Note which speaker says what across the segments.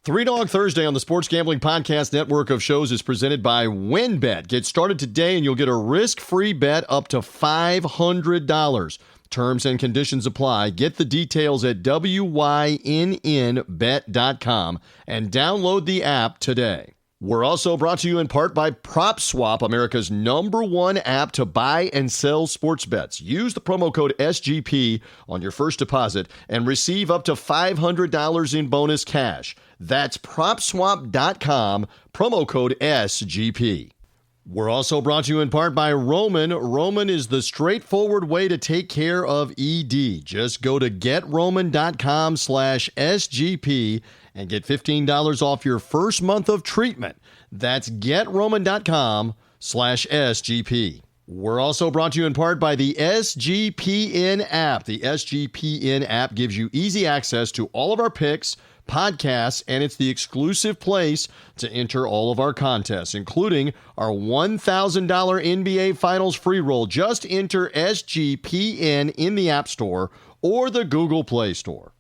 Speaker 1: Three Dog Thursday on the Sports Gambling Podcast network of shows is presented by WynnBET. Get started today and you'll get a risk-free bet up to $500. Terms and conditions apply. Get the details at wynnbet.com and download the app today. We're also brought to you in part by PropSwap, America's #1 app to buy and sell sports bets. Use the promo code SGP on your first deposit and receive up to $500 in bonus cash. That's PropSwap.com, promo code SGP. We're also brought to you in part by Roman. Roman is the straightforward way to take care of ED. Just go to GetRoman.com/SGP and get $15 off your first month of treatment. That's GetRoman.com/SGP. We're also brought to you in part by the SGPN app. The SGPN app gives you easy access to all of our picks, podcasts, and it's the exclusive place to enter all of our contests, including our $1,000 NBA Finals free roll. Just enter SGPN in the App Store or the Google Play Store.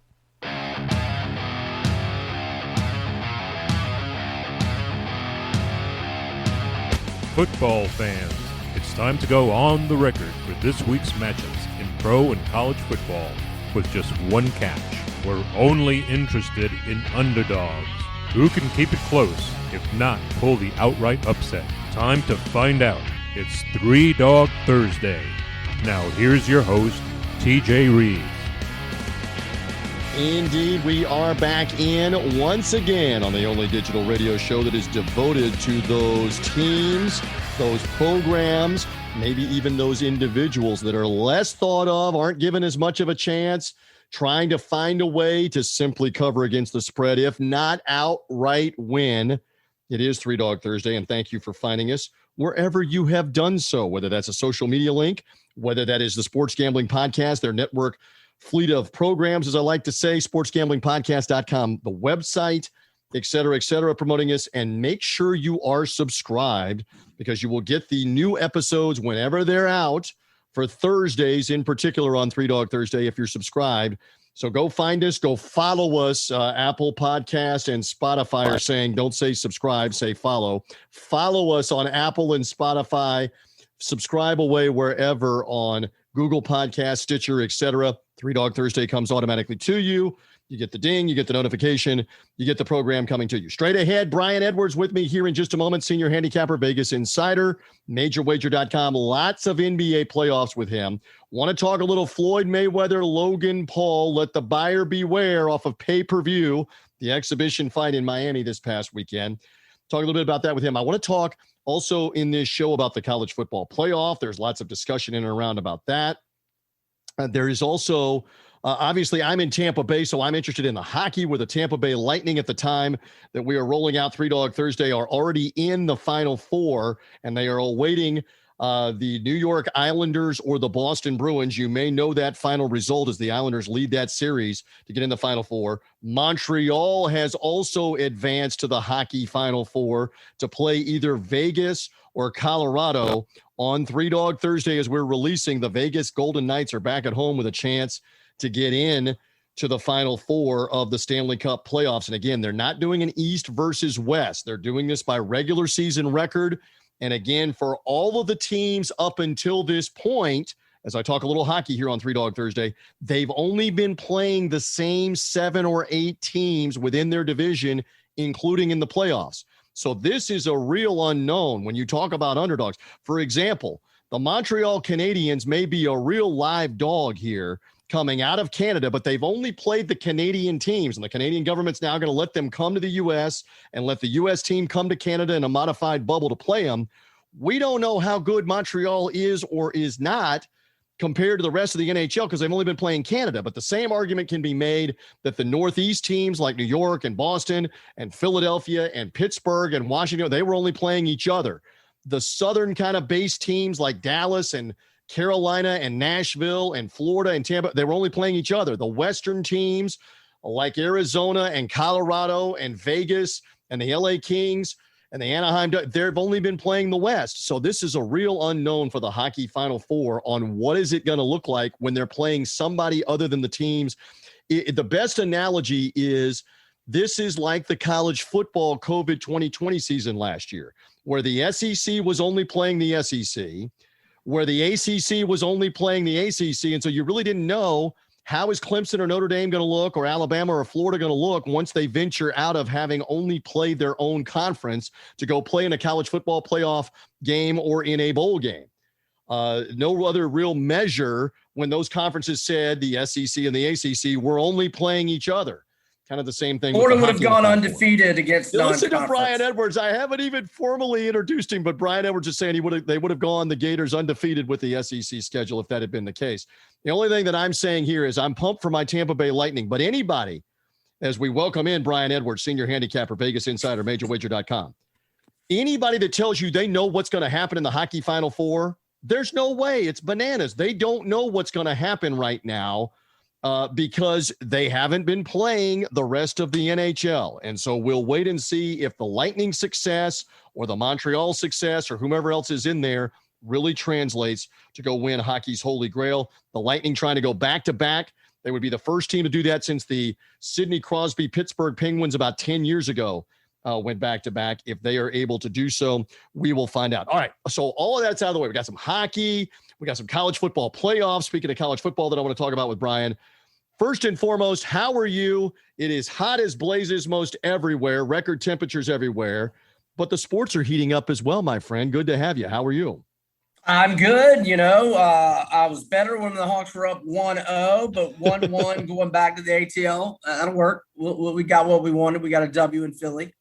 Speaker 2: Football fans, it's time to go on the record for this week's matchups in pro and college football with just one catch. We're only interested in underdogs. Who can keep it close, if not pull the outright upset? Time to find out. It's Three Dog Thursday. Now here's your host, TJ Reeves.
Speaker 1: Indeed, we are back in once again on the only digital radio show that is devoted to those teams, those programs, maybe even those individuals that are less thought of, aren't given as much of a chance, trying to find a way to simply cover against the spread, if not outright win. It is Three Dog Thursday, and thank you for finding us wherever you have done so, whether that's a social media link, whether that is the Sports Gambling Podcast, their network fleet of programs, as I like to say, sportsgamblingpodcast.com, the website, et cetera, promoting us. And make sure you are subscribed because you will get the new episodes whenever they're out for Thursdays, in particular on Three Dog Thursday, if you're subscribed. So go find us, go follow us. Apple Podcast and Spotify are saying, don't say subscribe, say follow. Follow us on Apple and Spotify. Subscribe away wherever on Google Podcast, Stitcher, etc. Three Dog Thursday comes automatically to you. You get the ding, you get the notification, you get the program coming to you. Straight ahead, Brian Edwards with me here in just a moment, senior handicapper, Vegas Insider, MajorWager.com. Lots of NBA playoffs with him. Want to talk a little Floyd Mayweather, Logan Paul, let the buyer beware off of pay-per-view, the exhibition fight in Miami this past weekend. Talk a little bit about that with him. I want to talk also in this show about the college football playoff. There's lots of discussion in and around about that. There is also, obviously, I'm in Tampa Bay, so I'm interested in the hockey, where the Tampa Bay Lightning at the time that we are rolling out Three Dog Thursday are already in the Final Four, and they are awaiting the New York Islanders or the Boston Bruins. You may know that final result as the Islanders lead that series to get in the Final Four. Montreal has also advanced to the hockey Final Four to play either Vegas or Colorado on Three Dog Thursday. As we're releasing, the Vegas Golden Knights are back at home with a chance to get in to the Final Four of the Stanley Cup playoffs. And again, they're not doing an East versus West. They're doing this by regular season record. And again, for all of the teams up until this point, as I talk a little hockey here on Three Dog Thursday, they've only been playing the same 7 or 8 teams within their division, including in the playoffs. So this is a real unknown when you talk about underdogs. For example, the Montreal Canadiens may be a real live dog here coming out of Canada, but they've only played the Canadian teams, and the Canadian government's now going to let them come to the U.S. and let the U.S. team come to Canada in a modified bubble to play them. We don't know how good Montreal is or is not compared to the rest of the NHL because they've only been playing Canada. But the same argument can be made that the Northeast teams like New York and Boston and Philadelphia and Pittsburgh and Washington, they were only playing each other. The Southern kind of base teams like Dallas and Carolina and Nashville and Florida and Tampa, they were only playing each other. The Western teams like Arizona and Colorado and Vegas and the LA Kings and the Anaheim, they've only been playing the West. So this is a real unknown for the hockey Final Four on what is it going to look like when they're playing somebody other than the teams. The best analogy is this is like the college football COVID 2020 season last year, where the SEC was only playing the SEC, where the ACC was only playing the ACC. And so you really didn't know how is Clemson or Notre Dame going to look, or Alabama or Florida going to look once they venture out of having only played their own conference to go play in a college football playoff game or in a bowl game. No other real measure when those conferences said, the SEC and the ACC, were only playing each other. Kind of the same thing.
Speaker 3: Florida would have gone undefeated against non-conference.
Speaker 1: Listen to Brian Edwards. I haven't even formally introduced him, but Brian Edwards is saying they would have gone, the Gators, undefeated with the SEC schedule if that had been the case. The only thing that I'm saying here is I'm pumped for my Tampa Bay Lightning, but anybody, as we welcome in Brian Edwards, senior handicapper, Vegas Insider, MajorWager.com, anybody that tells you they know what's going to happen in the hockey Final Four, there's no way. It's bananas. They don't know what's going to happen right now. Because they haven't been playing the rest of the NHL. And so we'll wait and see if the Lightning success or the Montreal success or whomever else is in there really translates to go win hockey's holy grail. The Lightning trying to go back-to-back. They would be the first team to do that since the Sidney Crosby Pittsburgh Penguins about 10 years ago went back-to-back. If they are able to do so, we will find out. All right, so all of that's out of the way. We got some hockey. We got some college football playoffs. Speaking of college football that I want to talk about with Brian. First and foremost, how are you? It is hot as blazes most everywhere, record temperatures everywhere, but the sports are heating up as well, my friend. Good to have you. How are you?
Speaker 3: I'm good. I was better when the Hawks were up 1-0, but 1-1 going back to the ATL. That'll work. We got what we wanted. We got a W in Philly.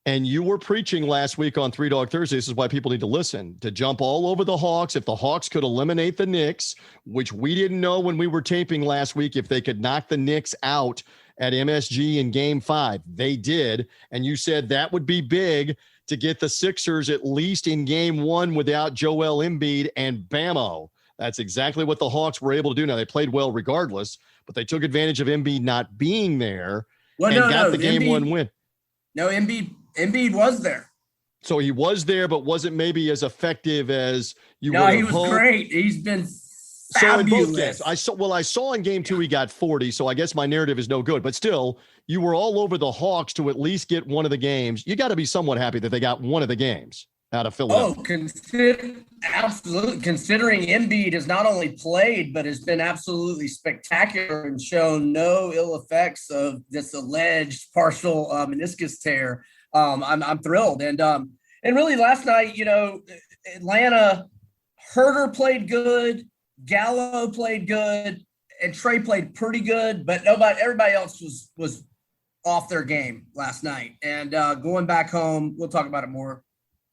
Speaker 1: And you were preaching last week on Three Dog Thursday. This is why people need to listen, to jump all over the Hawks. If the Hawks could eliminate the Knicks, which we didn't know when we were taping last week, if they could knock the Knicks out at MSG in Game 5. They did. And you said that would be big to get the Sixers at least in Game 1 without Joel Embiid, and bammo. That's exactly what the Hawks were able to do. Now, they played well regardless, but they took advantage of Embiid not being there got the Game 1 win.
Speaker 3: No, Embiid was there.
Speaker 1: So he was there, but wasn't maybe as effective as you would have hoped.
Speaker 3: No, he was great. He's been fabulous.
Speaker 1: So in both games, I saw in Game 2 he got 40, so I guess my narrative is no good. But still, you were all over the Hawks to at least get one of the games. You got to be somewhat happy that they got one of the games out of Philadelphia.
Speaker 3: Absolutely. Considering Embiid has not only played, but has been absolutely spectacular and shown no ill effects of this alleged partial meniscus tear. I'm thrilled. And really last night, Atlanta, Herter played good, Gallo played good, and Trey played pretty good, but everybody else was off their game last night. And going back home, we'll talk about it more.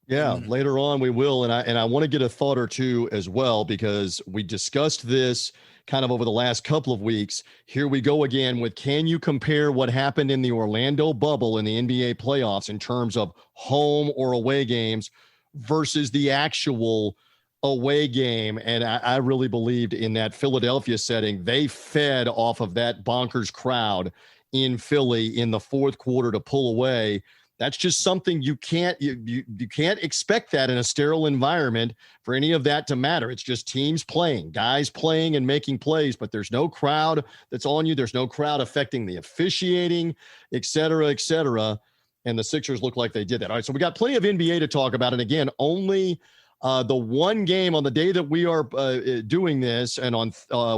Speaker 1: Yeah, later on we will. And I want to get a thought or two as well, because we discussed this kind of over the last couple of weeks. Here we go again with, can you compare what happened in the Orlando bubble in the NBA playoffs in terms of home or away games versus the actual away game? And I really believed in that Philadelphia setting. They fed off of that bonkers crowd in Philly in the fourth quarter to pull away. That's just something you can't expect that in a sterile environment for any of that to matter. It's just teams playing, guys playing and making plays, but there's no crowd that's on you. There's no crowd affecting the officiating, et cetera, et cetera. And the Sixers look like they did that. All right, so we got plenty of NBA to talk about. And again, only the one game on the day that we are doing this, and on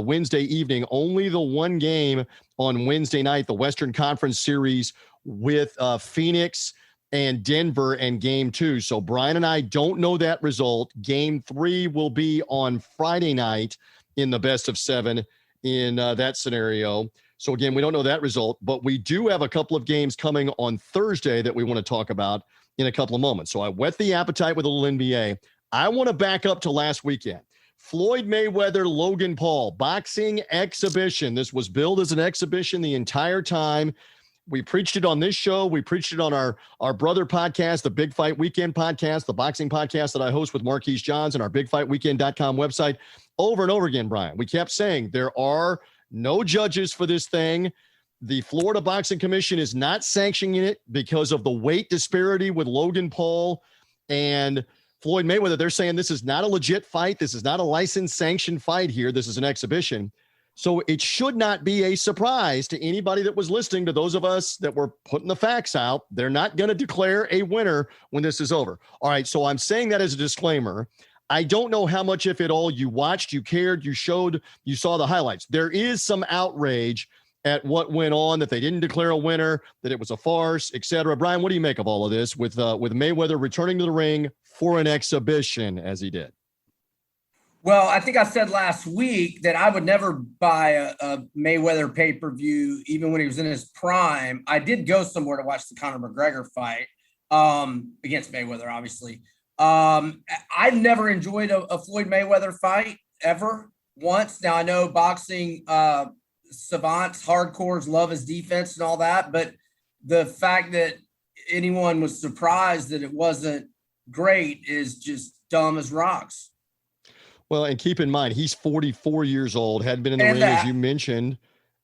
Speaker 1: Wednesday evening, only the one game on Wednesday night, the Western Conference Series with Phoenix and Denver, and Game 2. So Brian and I don't know that result. Game 3 will be on Friday night in the best of 7 in that scenario. So again, we don't know that result, but we do have a couple of games coming on Thursday that we want to talk about in a couple of moments. So I whet the appetite with a little NBA. I want to back up to last weekend. Floyd Mayweather, Logan Paul, boxing exhibition. This was billed as an exhibition the entire time. We preached it on this show. We preached it on our brother podcast, the Big Fight Weekend podcast, the boxing podcast that I host with Marquise Johns and our bigfightweekend.com website over and over again, Brian. We kept saying there are no judges for this thing. The Florida Boxing Commission is not sanctioning it because of the weight disparity with Logan Paul and Floyd Mayweather. They're saying this is not a legit fight. This is not a licensed sanctioned fight here. This is an exhibition. So it should not be a surprise to anybody that was listening, to those of us that were putting the facts out. They're not going to declare a winner when this is over. All right, so I'm saying that as a disclaimer. I don't know how much, if at all, you watched, you cared, you showed, you saw the highlights. There is some outrage at what went on, that they didn't declare a winner, that it was a farce, etc. Brian, what do you make of all of this with Mayweather returning to the ring for an exhibition as he did?
Speaker 3: Well, I think I said last week that I would never buy a Mayweather pay-per-view, even when he was in his prime. I did go somewhere to watch the Conor McGregor fight against Mayweather, obviously. I've never enjoyed a Floyd Mayweather fight ever once. Now, I know boxing savants, hardcores love his defense and all that, but the fact that anyone was surprised that it wasn't great is just dumb as rocks.
Speaker 1: Well, and keep in mind, he's 44 years old, hadn't been in the ring, as you mentioned,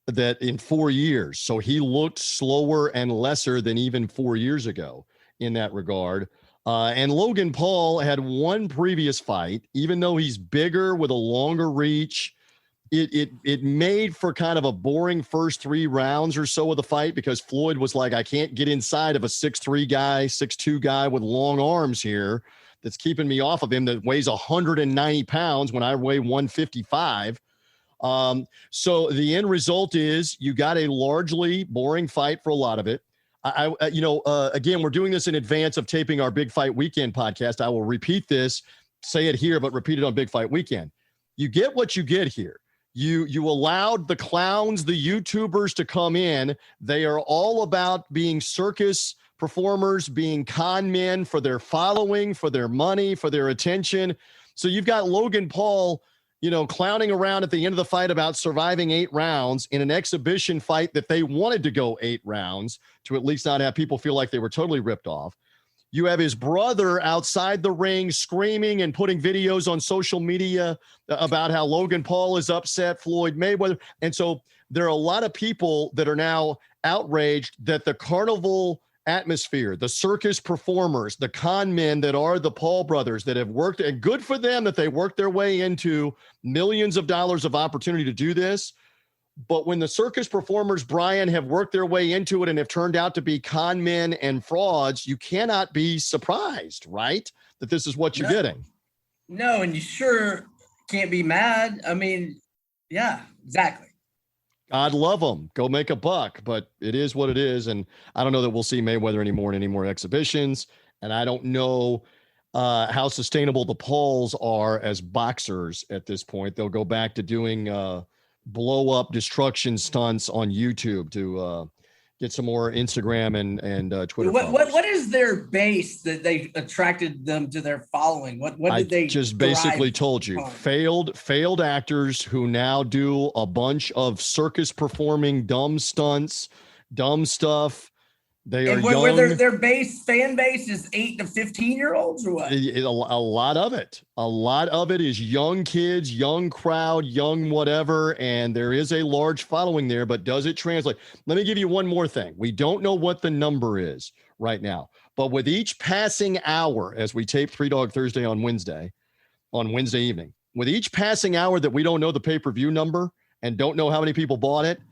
Speaker 1: that in 4 years. So he looked slower and lesser than even 4 years ago in that regard. And Logan Paul had one previous fight, even though he's bigger with a longer reach. It made for kind of a boring first 3 rounds or so of the fight, because Floyd was like, I can't get inside of a 6'3 guy, 6'2 guy with long arms here that's keeping me off of him, that weighs 190 pounds when I weigh 155. So the end result is you got a largely boring fight for a lot of it. Again, we're doing this in advance of taping our Big Fight Weekend podcast. I will repeat this, say it here, but repeat it on Big Fight Weekend. You get what you get here. You allowed the clowns, the YouTubers to come in. They are all about being circus performers, being con men for their following, for their money, for their attention. So you've got Logan Paul, clowning around at the end of the fight about surviving 8 rounds in an exhibition fight that they wanted to go 8 rounds to at least not have people feel like they were totally ripped off. You have his brother outside the ring screaming and putting videos on social media about how Logan Paul is upset Floyd Mayweather. And so there are a lot of people that are now outraged that the carnival atmosphere, the circus performers, the con men that are the Paul brothers that have worked, and good for them that they worked their way into millions of dollars of opportunity to do this. But when the circus performers, Brian, have worked their way into it and have turned out to be con men and frauds, you cannot be surprised, right, that this is what you're getting.
Speaker 3: No, and you sure can't be mad. I mean, yeah, exactly.
Speaker 1: God love them. Go make a buck, but it is what it is. And I don't know that we'll see Mayweather anymore in any more exhibitions. And I don't know how sustainable the Pauls are as boxers at this point. They'll go back to doing blow up destruction stunts on YouTube to get some more Instagram and Twitter.
Speaker 3: What is their base that they attracted them to their following? What did they
Speaker 1: just basically told you? Failed actors who now do a bunch of circus performing dumb stunts, dumb stuff. They are young.
Speaker 3: Where their fan base is 8 to 15-year-olds or what?
Speaker 1: A lot of it is young kids, young crowd, young whatever, and there is a large following there, but does it translate? Let me give you one more thing. We don't know what the number is right now, but with each passing hour, as we tape 3 Dog Thursday on Wednesday evening, with each passing hour that we don't know the pay-per-view number and don't know how many people bought it,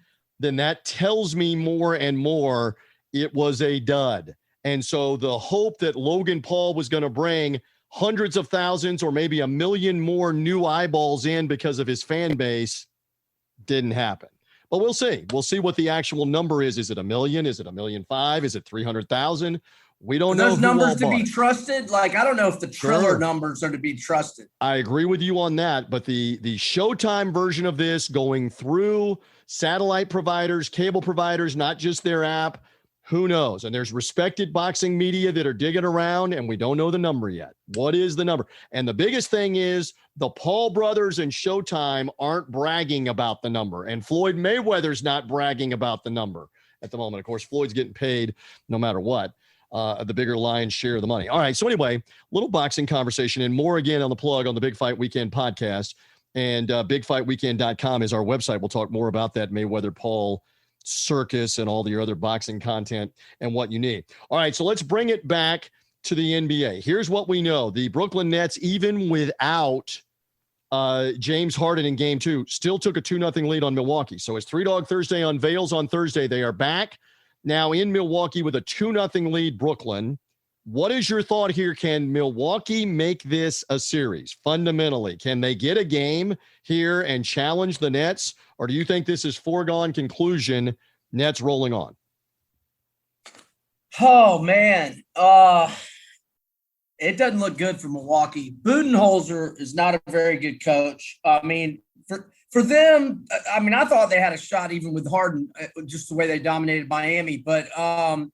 Speaker 1: then that tells me more and more it was a dud. And so the hope that Logan Paul was going to bring hundreds of thousands or maybe 1 million more new eyeballs in because of his fan base didn't happen. But we'll see. We'll see what the actual number is. Is it 1 million? Is it 1.5 million? Is it 300,000? We don't know.
Speaker 3: Those numbers to be trusted? Like, I don't know if the Triller numbers are to be trusted.
Speaker 1: I agree with you on that. But the Showtime version of this going through satellite providers, cable providers, not just their app, who knows? And there's respected boxing media that are digging around, and we don't know the number yet. What is the number? And the biggest thing is the Paul brothers and Showtime aren't bragging about the number, and Floyd Mayweather's not bragging about the number at the moment. Of course, Floyd's getting paid no matter what, the bigger lion's share of the money. All right, so anyway, little boxing conversation and more again on the plug on the Big Fight Weekend podcast, and bigfightweekend.com is our website. We'll talk more about that Mayweather-Paul circus and all the other boxing content and what you need. All right, so let's bring it back to the NBA. Here's what we know. The Brooklyn Nets, even without James Harden in game 2 still took a 2-0 lead on Milwaukee. So as Three Dog Thursday unveils on Thursday, they are back now in Milwaukee with a 2-0 lead, Brooklyn. What is your thought here? Can Milwaukee make this a series? Fundamentally, can they get a game here and challenge the Nets? Or do you think this is foregone conclusion, Nets rolling on?
Speaker 3: Oh, man. It doesn't look good for Milwaukee. Budenholzer is not a very good coach. I mean, for them, I mean, I thought they had a shot even with Harden, just the way they dominated Miami. But I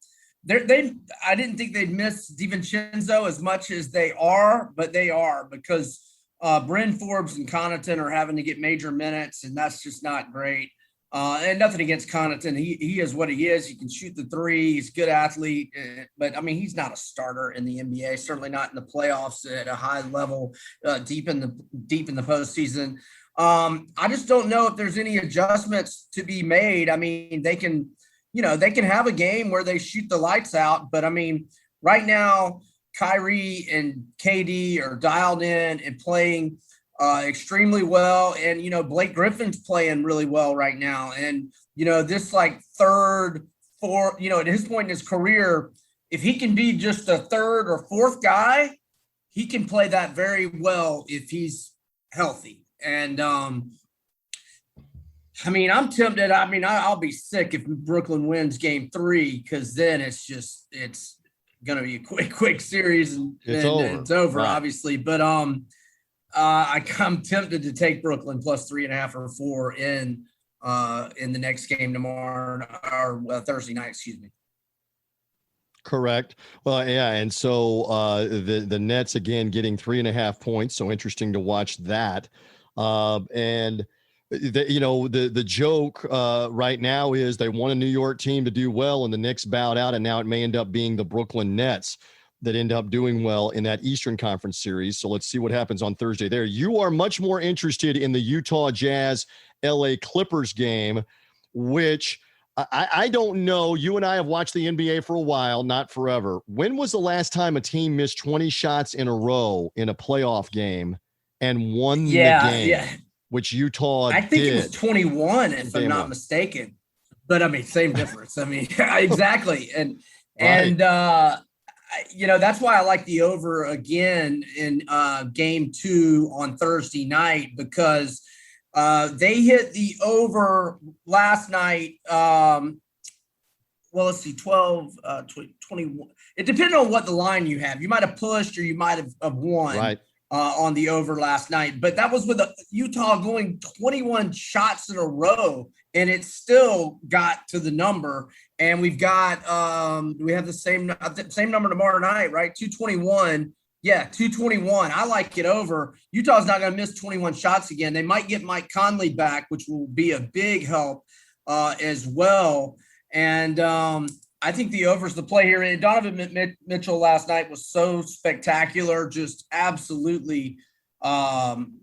Speaker 3: didn't think they'd miss DiVincenzo as much as they are, but they are, because Bryn Forbes and Connaughton are having to get major minutes, and that's just not great. And nothing against Connaughton. He is what he is. He can shoot the three. He's a good athlete. But, I mean, he's not a starter in the NBA, certainly not in the playoffs at a high level, deep in the postseason. I just don't know if there's any adjustments to be made. I mean, they can have a game where they shoot the lights out. But, I mean, right now, Kyrie and KD are dialed in and playing extremely well. And, Blake Griffin's playing really well right now. And, this like third, fourth, at his point in his career, if he can be just a third or fourth guy, he can play that very well if he's healthy. And, I mean, I'm tempted. I mean, I'll be sick if Brooklyn wins game 3, because then it's going to be a quick series and it's over, right. Obviously. But, I'm tempted to take Brooklyn plus 3.5 or 4 in the next game tomorrow, or Thursday night, excuse me.
Speaker 1: Correct. Well, yeah, and so the Nets again getting 3.5 points. So interesting to watch that. And the joke right now is they want a New York team to do well, and the Knicks bowed out, and now it may end up being the Brooklyn Nets that end up doing well in that Eastern Conference series. So let's see what happens on Thursday there. You are much more interested in the Utah Jazz LA Clippers game, which I don't know. You and I have watched the NBA for a while, not forever. When was the last time a team missed 20 shots in a row in a playoff game and won the game? Yeah. Which Utah
Speaker 3: I think it was 21, if I'm not mistaken. But, I mean, same difference. I mean, exactly. And that's why I like the over again in game 2 on Thursday night, because they hit the over last night. Let's see, 12, 21. It depended on what the line you have. You might have pushed or you might have won. Right. On the over last night, but that was with Utah going 21 shots in a row, and it still got to the number. And we've got we have the same number tomorrow night, right? 221. Yeah, 221. I like it over. Utah's not going to miss 21 shots again. They might get Mike Conley back, which will be a big help as well. And I think the over's the play here. And Donovan Mitchell last night was so spectacular, just absolutely. I'm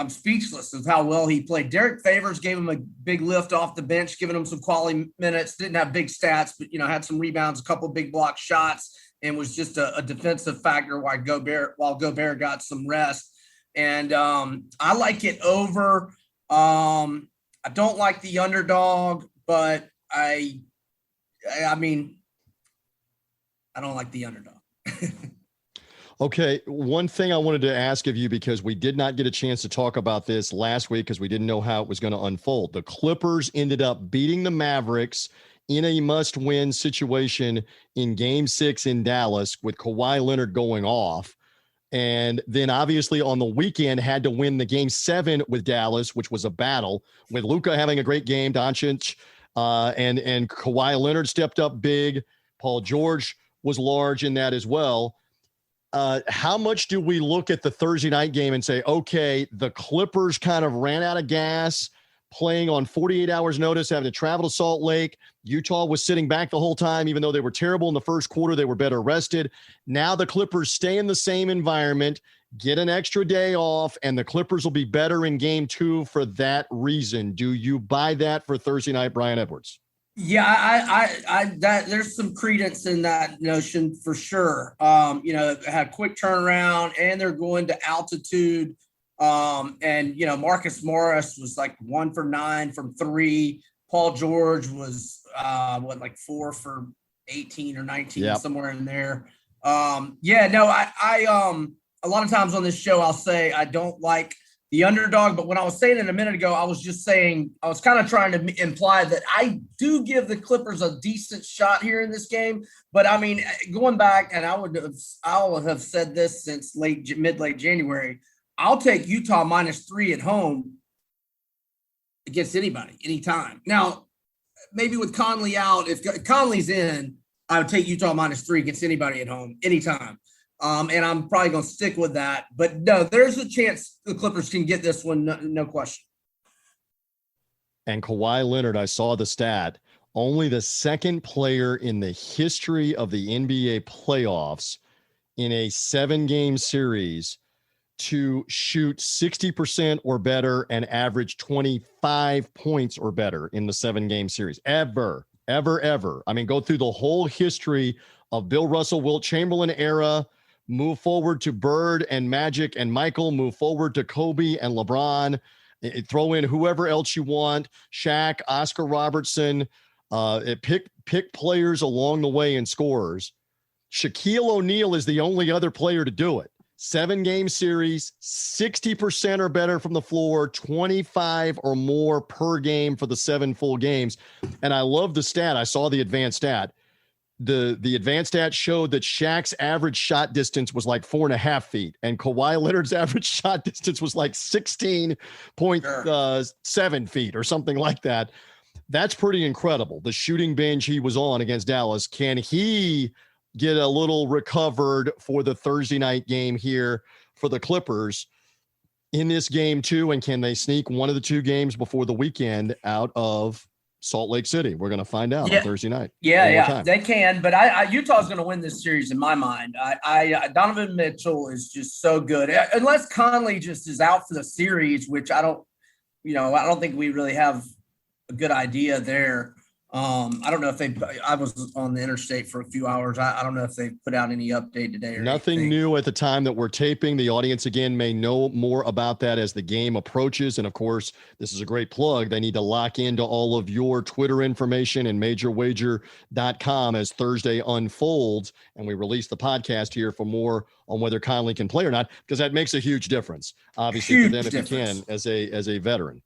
Speaker 3: speechless of how well he played. Derek Favors gave him a big lift off the bench, giving him some quality minutes. Didn't have big stats, but had some rebounds, a couple big block shots, and was just a defensive factor while Gobert got some rest. And I like it over. I don't like the underdog, but I mean, I don't like the underdog.
Speaker 1: Okay, one thing I wanted to ask of you, because we did not get a chance to talk about this last week because we didn't know how it was going to unfold. The Clippers ended up beating the Mavericks in a must-win situation in Game 6 in Dallas with Kawhi Leonard going off. And then obviously on the weekend had to win the Game 7 with Dallas, which was a battle, with Luka having a great game, Doncic, and Kawhi Leonard stepped up big. Paul George was large in that as well. How much do we look at the Thursday night game and say, okay, the Clippers kind of ran out of gas, playing on 48 hours notice, having to travel to Salt Lake. Utah was sitting back the whole time, even though they were terrible in the first quarter. They were better rested. Now the Clippers stay in the same environment, get an extra day off, and the Clippers will be better in Game 2 for that reason. Do you buy that for Thursday night, Brian Edwards?
Speaker 3: Yeah, I there's some credence in that notion for sure. Had quick turnaround, and they're going to altitude. And, Marcus Morris was like 1 for 9 from 3. Paul George was 4 for 18 or 19,
Speaker 1: yep,
Speaker 3: somewhere in there. I a lot of times on this show, I'll say I don't like the underdog, but when I was saying it a minute ago, I was just saying, I was kind of trying to imply that I do give the Clippers a decent shot here in this game. But I mean, going back, and I would have said this since late January, I'll take Utah -3 at home against anybody, anytime. Now, maybe with Conley out, if Conley's in, I would take Utah -3 against anybody at home, anytime. And I'm probably going to stick with that. But no, there's a chance the Clippers can get this one, no question.
Speaker 1: And Kawhi Leonard, I saw the stat, only the second player in the history of the NBA playoffs in a 7-game series to shoot 60% or better and average 25 points or better in the 7-game series. Ever. I mean, go through the whole history of Bill Russell, Wilt Chamberlain era, move forward to Bird and Magic and Michael, move forward to Kobe and LeBron, throw in whoever else you want, Shaq, Oscar Robertson, pick players along the way and scorers. Shaquille O'Neal is the only other player to do it. 7-game series, 60% or better from the floor, 25 or more per game for the 7 full games. And I love the stat. I saw the advanced stat. The advanced stat showed that Shaq's average shot distance was like 4.5 feet, and Kawhi Leonard's average shot distance was like 16.7 feet or something like that. That's pretty incredible. The shooting binge he was on against Dallas. Can he get a little recovered for the Thursday night game here for the Clippers in this game too? And can they sneak one of the 2 games before the weekend out of Salt Lake City? We're going to find out on Thursday night.
Speaker 3: Yeah, they can. But Utah's going to win this series in my mind. Donovan Mitchell is just so good. Unless Conley just is out for the series, which I don't think we really have a good idea there. I don't know if I was on the interstate for a few hours. I don't know if they put out any update today or
Speaker 1: nothing
Speaker 3: anything
Speaker 1: new at the time that we're taping. The audience, again, may know more about that as the game approaches. And of course, this is a great plug. They need to lock into all of your Twitter information and majorwager.com as Thursday unfolds. And we release the podcast here for more on whether Conley can play or not, because that makes a huge difference, obviously, for them if you can, as a veteran.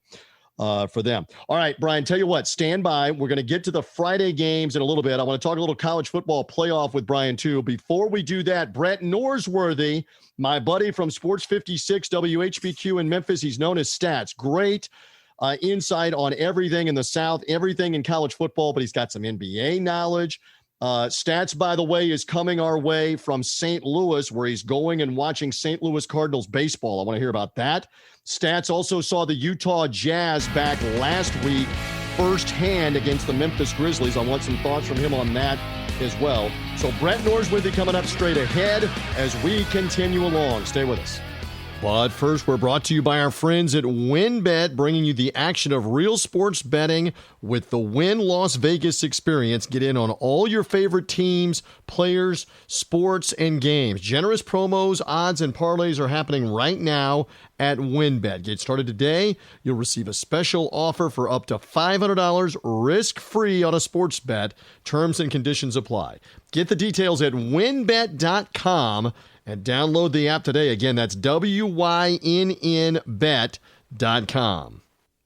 Speaker 1: For them. All right, Brian, tell you what, stand by. We're going to get to the Friday games in a little bit. I want to talk a little college football playoff with Brian, too. Before we do that, Brett Norsworthy, my buddy from Sports 56 WHBQ in Memphis, he's known as Stats. Great insight on everything in the South, everything in college football, but he's got some NBA knowledge. Stats, by the way, is coming our way from St. Louis, where he's going and watching St. Louis Cardinals baseball. I want to hear about that. Stats also saw the Utah Jazz back last week firsthand against the Memphis Grizzlies. I want some thoughts from him on that as well. So Brett Norsworthy coming up straight ahead as we continue along. Stay with us. But first, we're brought to you by our friends at WynnBET, bringing you the action of real sports betting with the Wynn Las Vegas experience. Get in on all your favorite teams, players, sports, and games. Generous promos, odds, and parlays are happening right now at WynnBET. Get started today. You'll receive a special offer for up to $500 risk-free on a sports bet. Terms and conditions apply. Get the details at wynnbet.com and download the app today. Again, that's WYNNBet.com.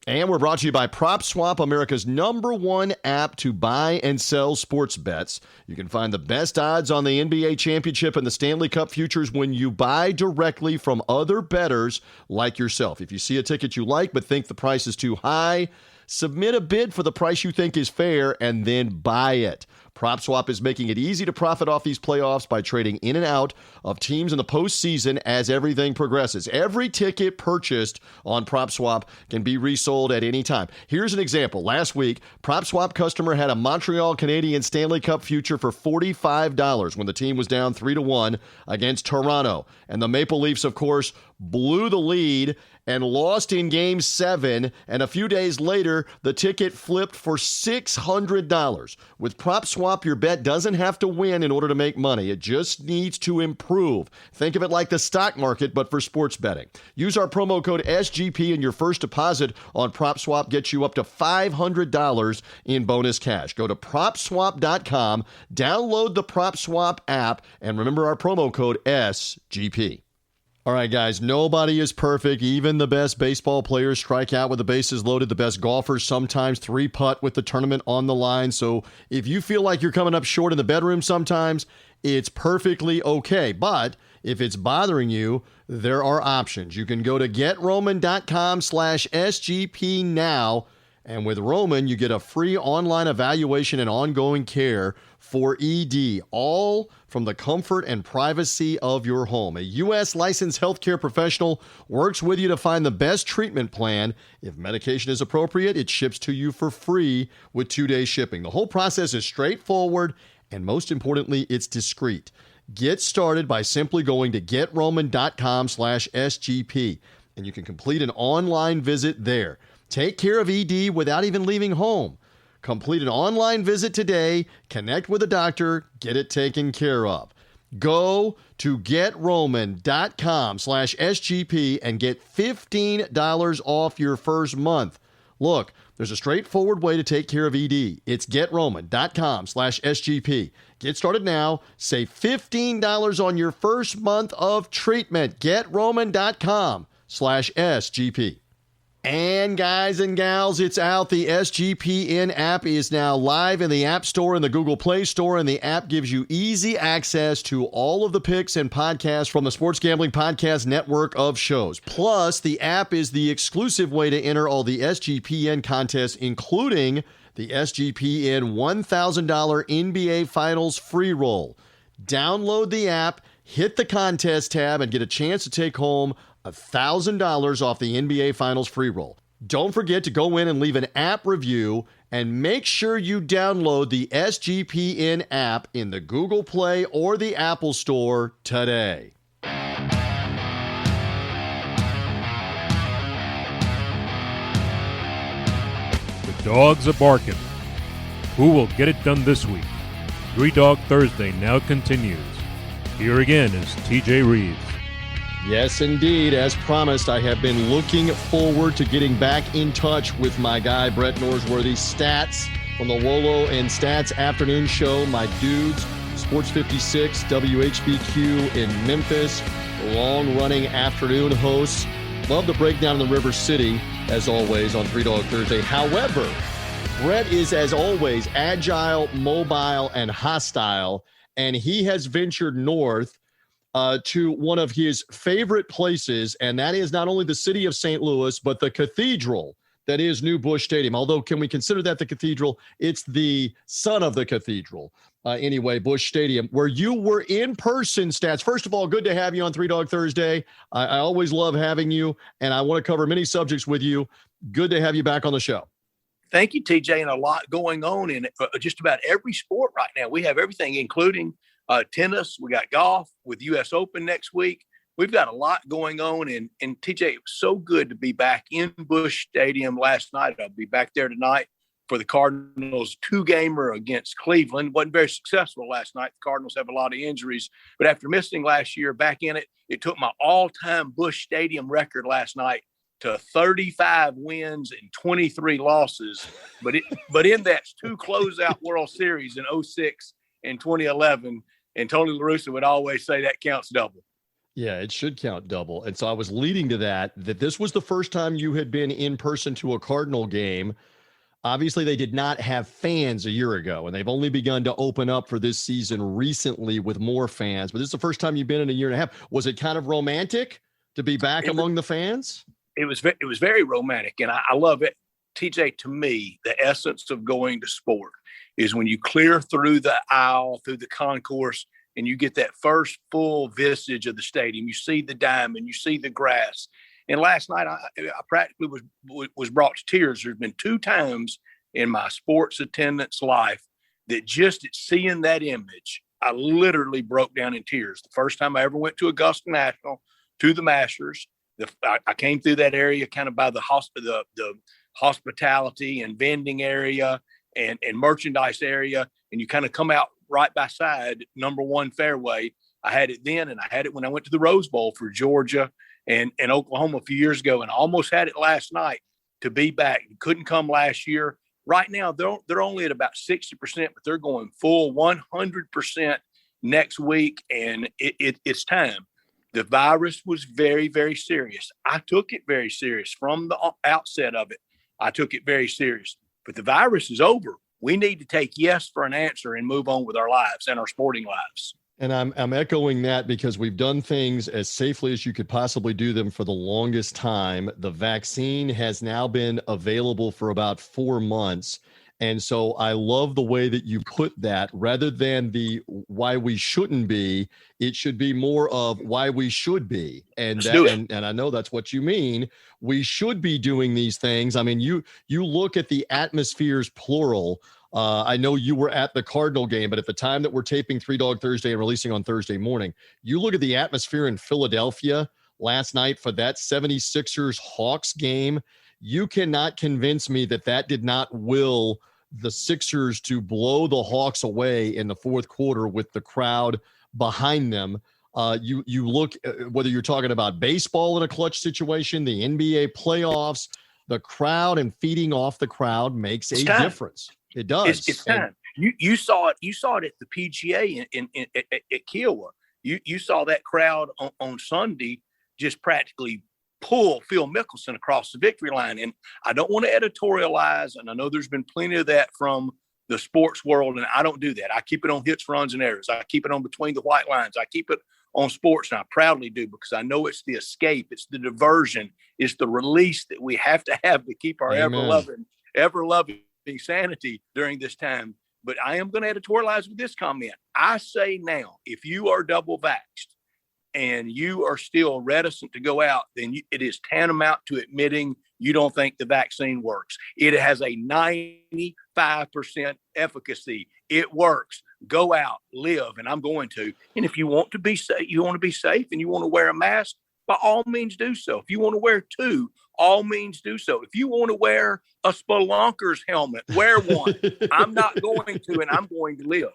Speaker 1: And we're brought to you by PropSwap, America's #1 app to buy and sell sports bets. You can find the best odds on the NBA championship and the Stanley Cup futures when you buy directly from other bettors like yourself. If you see a ticket you like but think the price is too high, submit a bid for the price you think is fair and then buy it. PropSwap is making it easy to profit off these playoffs by trading in and out of teams in the postseason as everything progresses. Every ticket purchased on PropSwap can be resold at any time. Here's an example. Last week, PropSwap customer had a Montreal Canadiens Stanley Cup future for $45 when the team was down 3-1 against Toronto. And the Maple Leafs, of course, blew the lead and lost in Game 7, and a few days later, the ticket flipped for $600. With PropSwap, your bet doesn't have to win in order to make money. It just needs to improve. Think of it like the stock market, but for sports betting. Use our promo code SGP, and your first deposit on PropSwap gets you up to $500 in bonus cash. Go to PropSwap.com, download the PropSwap app, and remember our promo code SGP. All right, guys, nobody is perfect. Even the best baseball players strike out with the bases loaded. The best golfers sometimes three-putt with the tournament on the line. So if you feel like you're coming up short in the bedroom sometimes, it's perfectly okay. But if it's bothering you, there are options. You can go to GetRoman.com/SGP now. And with Roman, you get a free online evaluation and ongoing care for ED, all from the comfort and privacy of your home. A U.S. licensed healthcare professional works with you to find the best treatment plan. If medication is appropriate, it ships to you for free with 2-day shipping. The whole process is straightforward, and most importantly, it's discreet. Get started by simply going to GetRoman.com/SGP, and you can complete an online visit there. Take care of ED without even leaving home. Complete an online visit today, connect with a doctor, get it taken care of. Go to GetRoman.com/SGP and get $15 off your first month. Look, there's a straightforward way to take care of ED. It's GetRoman.com/SGP. Get started now. Save $15 on your first month of treatment. GetRoman.com/SGP. And guys and gals, it's out. The SGPN app is now live in the App Store and the Google Play Store, and the app gives you easy access to all of the picks and podcasts from the Sports Gambling Podcast network of shows. Plus, the app is the exclusive way to enter all the SGPN contests, including the SGPN $1,000 NBA Finals free roll. Download the app, hit the contest tab, and get a chance to take home $1,000 off the NBA Finals free roll. Don't forget to go in and leave an app review, and make sure you download the SGPN app in the Google Play or the Apple Store today.
Speaker 2: The dogs are barking. Who will get it done this week? Three Dog Thursday now continues. Here again is TJ Reeves.
Speaker 1: Yes, indeed. As promised, I have been looking forward to getting back in touch with my guy, Brett Norsworthy. Stats from the Wolo and Stats Afternoon Show. My dudes, Sports 56, WHBQ in Memphis, long-running afternoon hosts. Love the breakdown in the River City, as always, on Three Dog Thursday. However, Brett is, as always, agile, mobile, and hostile, and he has ventured north to one of his favorite places, and that is not only the city of St. Louis, but the cathedral that is New Busch Stadium. Although, can we consider that the cathedral? It's the son of the cathedral. Anyway, Busch Stadium, where you were in person, Stats. First of all, good to have you on Three Dog Thursday. I always love having you, and I want to cover many subjects with you. Good to have you back on the show.
Speaker 4: Thank you, TJ, and a lot going on in just about every sport right now. We have everything, including tennis. We got golf with U.S. Open next week. We've got a lot going on. And TJ, it was so good to be back in Busch Stadium last night. I'll be back there tonight for the Cardinals 2-gamer against Cleveland. Wasn't very successful last night. The Cardinals have a lot of injuries. But after missing last year, back in it, it took my all-time Busch Stadium record last night to 35 wins and 23 losses. But in that's 2 closeout World Series in 2006 and 2011. And Tony La Russa would always say that counts double.
Speaker 1: Yeah, it should count double. And so I was leading to that this was the first time you had been in person to a Cardinal game. Obviously, they did not have fans a year ago, and they've only begun to open up for this season recently with more fans. But this is the first time you've been in a year and a half. Was it kind of romantic to be back among the fans?
Speaker 4: It was very romantic, and I love it. TJ, to me, the essence of going to sport is when you clear through the aisle, through the concourse, and you get that first full visage of the stadium. You see the diamond, you see the grass. And last night, I practically was brought to tears. There's been 2 times in my sports attendance life that just at seeing that image, I literally broke down in tears. The first time I ever went to Augusta National to the Masters. I came through that area kind of by the hospitality and vending area and merchandise area, and you kind of come out right by side number one fairway. I had it then, and I had it when I went to the Rose Bowl for Georgia and Oklahoma a few years ago, and I almost had it last night to be back. Couldn't come last year. Right now, they're only at about 60%, but they're going full 100% next week, and it's time. The virus was very, very serious. I took it very serious from the outset of it. I took it very serious. But the virus is over. We need to take yes for an answer and move on with our lives and our sporting lives.
Speaker 1: And I'm echoing that because we've done things as safely as you could possibly do them for the longest time. The vaccine has now been available for about 4 months. And so I love the way that you put that. Rather than the why we shouldn't be, it should be more of why we should be. And and I know that's what you mean. We should be doing these things. I mean, you look at the atmospheres, plural. I know you were at the Cardinal game, but at the time that we're taping Three Dog Thursday and releasing on Thursday morning, you look at the atmosphere in Philadelphia last night for that 76ers Hawks game. You cannot convince me that did not will the Sixers to blow the Hawks away in the fourth quarter with the crowd behind them. You look, whether you're talking about baseball in a clutch situation, the NBA playoffs, the crowd and feeding off the crowd makes a difference. It does.
Speaker 4: It's time. You saw it. You saw it at the PGA at Kiowa. You saw that crowd on Sunday just practically pull Phil Mickelson across the victory line. And I don't want to editorialize, and I know there's been plenty of that from the sports world, and I don't do that. I keep it on hits, runs, and errors. I keep it on between the white lines. I keep it on sports, and I proudly do, because I know it's the escape, it's the diversion, it's the release that we have to keep our ever-loving sanity during this time. But I am going to editorialize with this comment. I say now, if you are double vaxxed and you are still reticent to go out, then it is tantamount to admitting you don't think the vaccine works. It has a 95% efficacy. It works. Go out, live, and I'm going to. And if you want to be safe, and you want to wear a mask, by all means do so. If you want to wear two, all means do so. If you want to wear a spelunker's helmet, wear one. I'm not going to, and I'm going to live.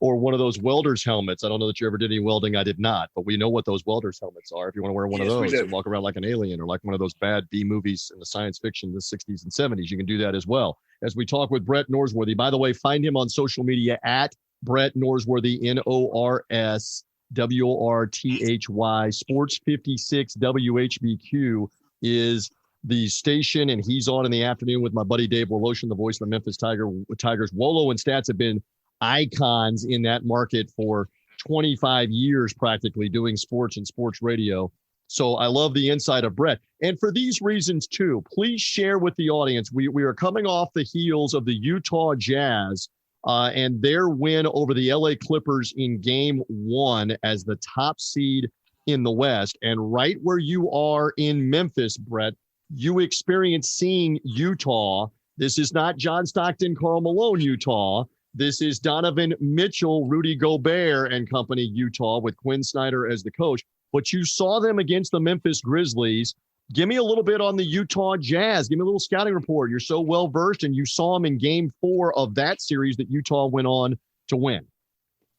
Speaker 1: Or one of those welder's helmets. I don't know that you ever did any welding. I did not, but we know what those welder's helmets are. If you want to wear one of those and walk around like an alien, or like one of those bad B movies in the science fiction in the 60s and 70s, you can do that as well. As we talk with Brett Norsworthy. By the way, find him on social media at Brett Norsworthy, NORSWORTHY. Sports 56 WHBQ is the station, and he's on in the afternoon with my buddy Dave Woloshin, the voice of the Memphis Tigers. Wolo and Stats have been icons in that market for 25 years, practically, doing sports and sports radio. So I love the insight of Brett. And for these reasons, too, please share with the audience. We are coming off the heels of the Utah Jazz and their win over the LA Clippers in game 1 as the top seed in the West. And right where you are in Memphis, Brett, you experienced seeing Utah. This is not John Stockton, Karl Malone, Utah. This is Donovan Mitchell, Rudy Gobert and company, Utah, with Quinn Snyder as the coach. But you saw them against the Memphis Grizzlies. Give me a little bit on the Utah Jazz. Give me a little scouting report. You're so well-versed, and you saw them in game 4 of that series that Utah went on to win.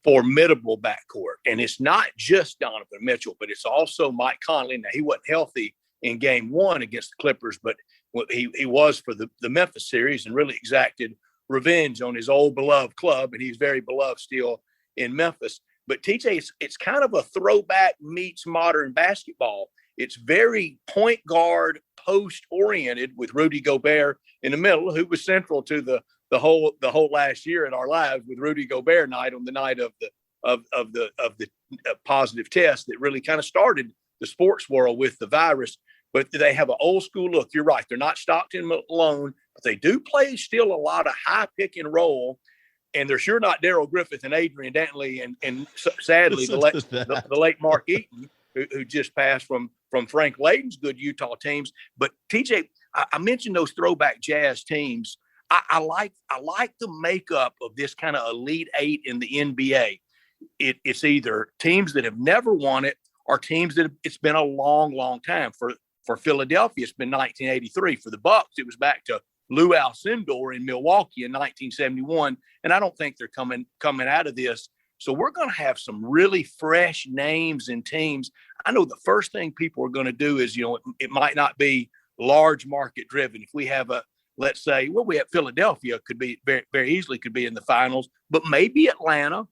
Speaker 4: Formidable backcourt. And it's not just Donovan Mitchell, but it's also Mike Conley. Now, he wasn't healthy in game 1 against the Clippers, but he was for the Memphis series, and really exacted revenge on his old beloved club, and he's very beloved still in Memphis. But TJ, it's kind of a throwback meets modern basketball. It's very point guard post oriented, with Rudy Gobert in the middle, who was central to the whole last year in our lives, with Rudy Gobert night on the night of the positive test that really kind of started the sports world with the virus. But they have an old school look. You're right. They're not Stockton Malone, but they do play still a lot of high pick and roll. And they're sure not Darrell Griffith and Adrian Dantley and sadly the late Mark Eaton, who just passed from Frank Layden's good Utah teams. But TJ, I mentioned those throwback Jazz teams. I like the makeup of this kind of Elite Eight in the NBA. It's either teams that have never won it, are teams that it's been a long, long time. For Philadelphia, it's been 1983. For the Bucks, it was back to Lou Alcindor in Milwaukee in 1971. And I don't think they're coming out of this. So we're going to have some really fresh names and teams. I know the first thing people are going to do is, it might not be large market driven. If we have let's say, we have Philadelphia could be very, very easily could be in the finals, but maybe Atlanta,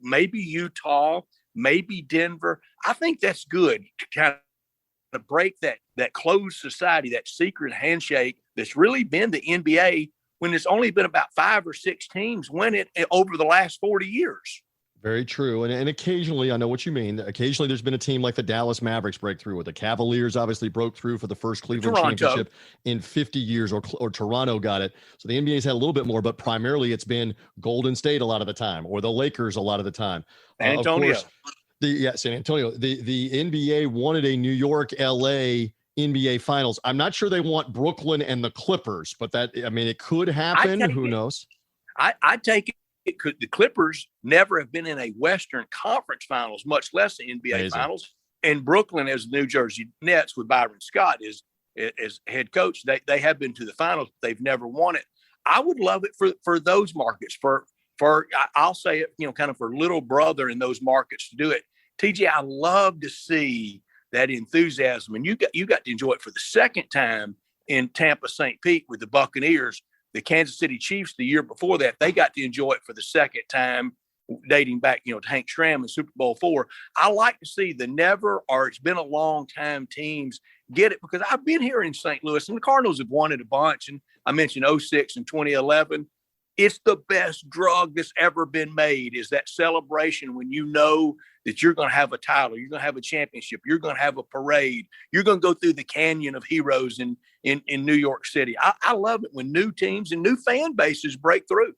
Speaker 4: maybe Utah, maybe Denver. I think that's good to kind of break that closed society, that secret handshake that's really been the NBA when there's only been about 5 or 6 teams win it over the last 40 years.
Speaker 1: Very true. And occasionally, I know what you mean. Occasionally, there's been a team like the Dallas Mavericks break through. The Cavaliers obviously broke through for the first Cleveland championship in 50 years, or Toronto got it. So the NBA's had a little bit more, but primarily it's been Golden State a lot of the time, or the Lakers a lot of the time.
Speaker 4: San Antonio.
Speaker 1: Of course, San Antonio. The NBA wanted a New York, LA NBA Finals. I'm not sure they want Brooklyn and the Clippers, but it could happen. Who knows?
Speaker 4: I take it. The Clippers never have been in a Western Conference Finals, much less the NBA Finals. And Brooklyn, as the New Jersey Nets with Byron Scott as head coach, they have been to the finals. But they've never won it. I would love it for those markets. For I'll say it, kind of for little brother in those markets to do it. TJ, I love to see that enthusiasm, and you got to enjoy it for the second time in Tampa, St. Pete with the Buccaneers. The Kansas City Chiefs the year before that, they got to enjoy it for the second time, dating back, to Hank Stram and Super Bowl IV. I like to see the never, or it's been a long time teams get it, because I've been here in St. Louis and the Cardinals have won it a bunch. And I mentioned 06 and 2011. It's the best drug that's ever been made, is that celebration when you know that you're going to have a title, you're going to have a championship, you're going to have a parade, you're going to go through the Canyon of Heroes in New York City. I love it when new teams and new fan bases break through.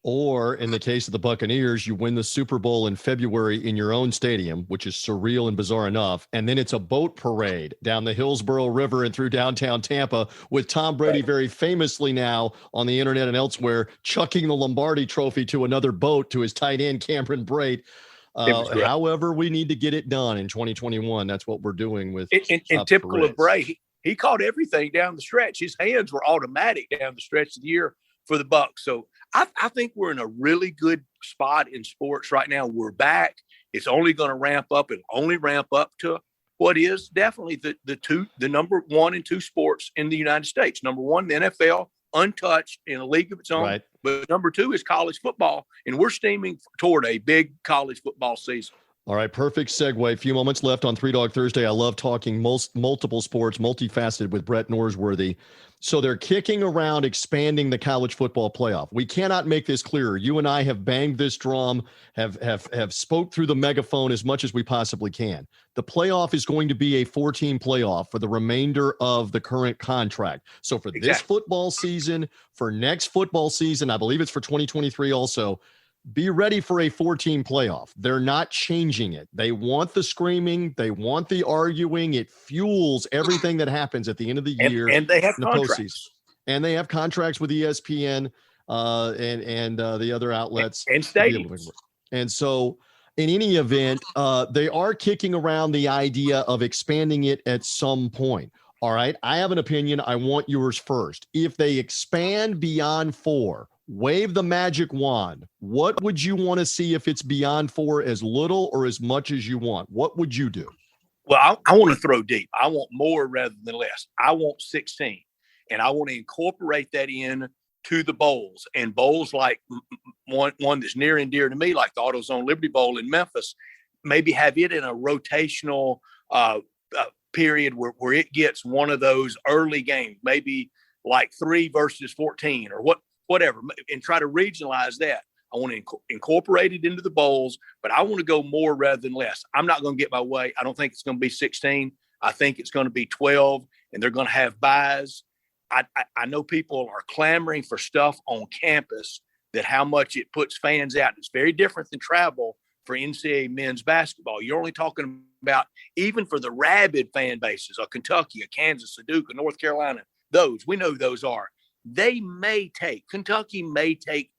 Speaker 1: Or in the case of the Buccaneers, you win the Super Bowl in February in your own stadium, which is surreal and bizarre enough. And then it's a boat parade down the Hillsborough River and through downtown Tampa, with Tom Brady very famously now on the internet and elsewhere chucking the Lombardi trophy to another boat to his tight end, Cameron Brate. However, we need to get it done in 2021. That's what we're doing with
Speaker 4: and typical of Brady. He caught everything down the stretch. His hands were automatic down the stretch of the year for the Bucs. So I think we're in a really good spot in sports right now. We're back. It's only going to ramp up. It'll only ramp up to what is definitely the number 1 and 2 sports in the United States. Number 1, the NFL, untouched in a league of its own. Right. But number 2 is college football, and we're steaming toward a big college football season.
Speaker 1: All right, perfect segue. A few moments left on Three Dog Thursday. I love talking multiple sports, multifaceted with Brett Norsworthy. So they're kicking around expanding the college football playoff. We cannot make this clearer. You and I have banged this drum, have spoke through the megaphone as much as we possibly can. The playoff is going to be a 4-team playoff for the remainder of the current contract. So for this football season, for next football season, I believe it's for 2023 also, be ready for a 4-team playoff. They're not changing it. They want the screaming. They want the arguing. It fuels everything that happens at the end of the year.
Speaker 4: And they have contracts.
Speaker 1: And they have contracts with ESPN and the other outlets.
Speaker 4: And stadiums.
Speaker 1: And so in any event, they are kicking around the idea of expanding it at some point. All right. I have an opinion. I want yours first. If they expand beyond 4, wave the magic wand, what would you want to see if it's beyond 4, as little or as much as you want? What would you do?
Speaker 4: Well, I want to throw deep. I want more rather than less. I want 16, and I want to incorporate that in to the bowls, and bowls like one that's near and dear to me, like the AutoZone Liberty Bowl in Memphis, maybe have it in a rotational period where it gets one of those early games, maybe like 3 versus 14 or whatever, and try to regionalize that. I want to incorporate it into the bowls, but I want to go more rather than less. I'm not going to get my way. I don't think it's going to be 16. I think it's going to be 12, and they're going to have buys. I know people are clamoring for stuff on campus, that how much it puts fans out. It's very different than travel for NCAA men's basketball. You're only talking about, even for the rabid fan bases, a Kentucky, a Kansas, a Duke, a North Carolina, those, we know those are. Kentucky may take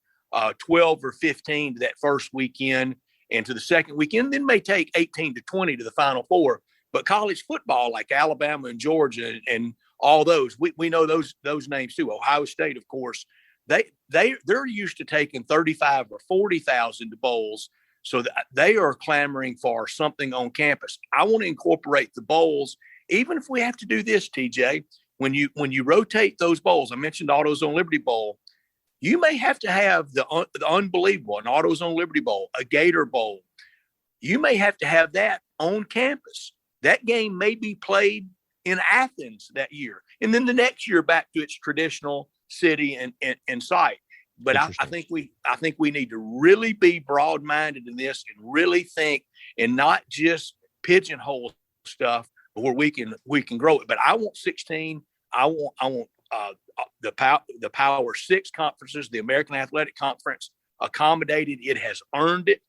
Speaker 4: 12 or 15 to that first weekend and to the second weekend, then may take 18 to 20 to the Final Four. But college football, like Alabama and Georgia and all those, we know those names too. Ohio State, of course, they're used to taking 35 or 40,000 to bowls, so that they are clamoring for something on campus. I want to incorporate the bowls, even if we have to do this, TJ. When you rotate those bowls, I mentioned AutoZone Liberty Bowl. You may have to have the unbelievable, an AutoZone Liberty Bowl, a Gator Bowl. You may have to have that on campus. That game may be played in Athens that year, and then the next year back to its traditional city and site. But I think we need to really be broad-minded in this and really think and not just pigeonhole stuff where we can grow it. But I want 16. I want the Power 6 conferences, the American Athletic Conference accommodated. It has earned it.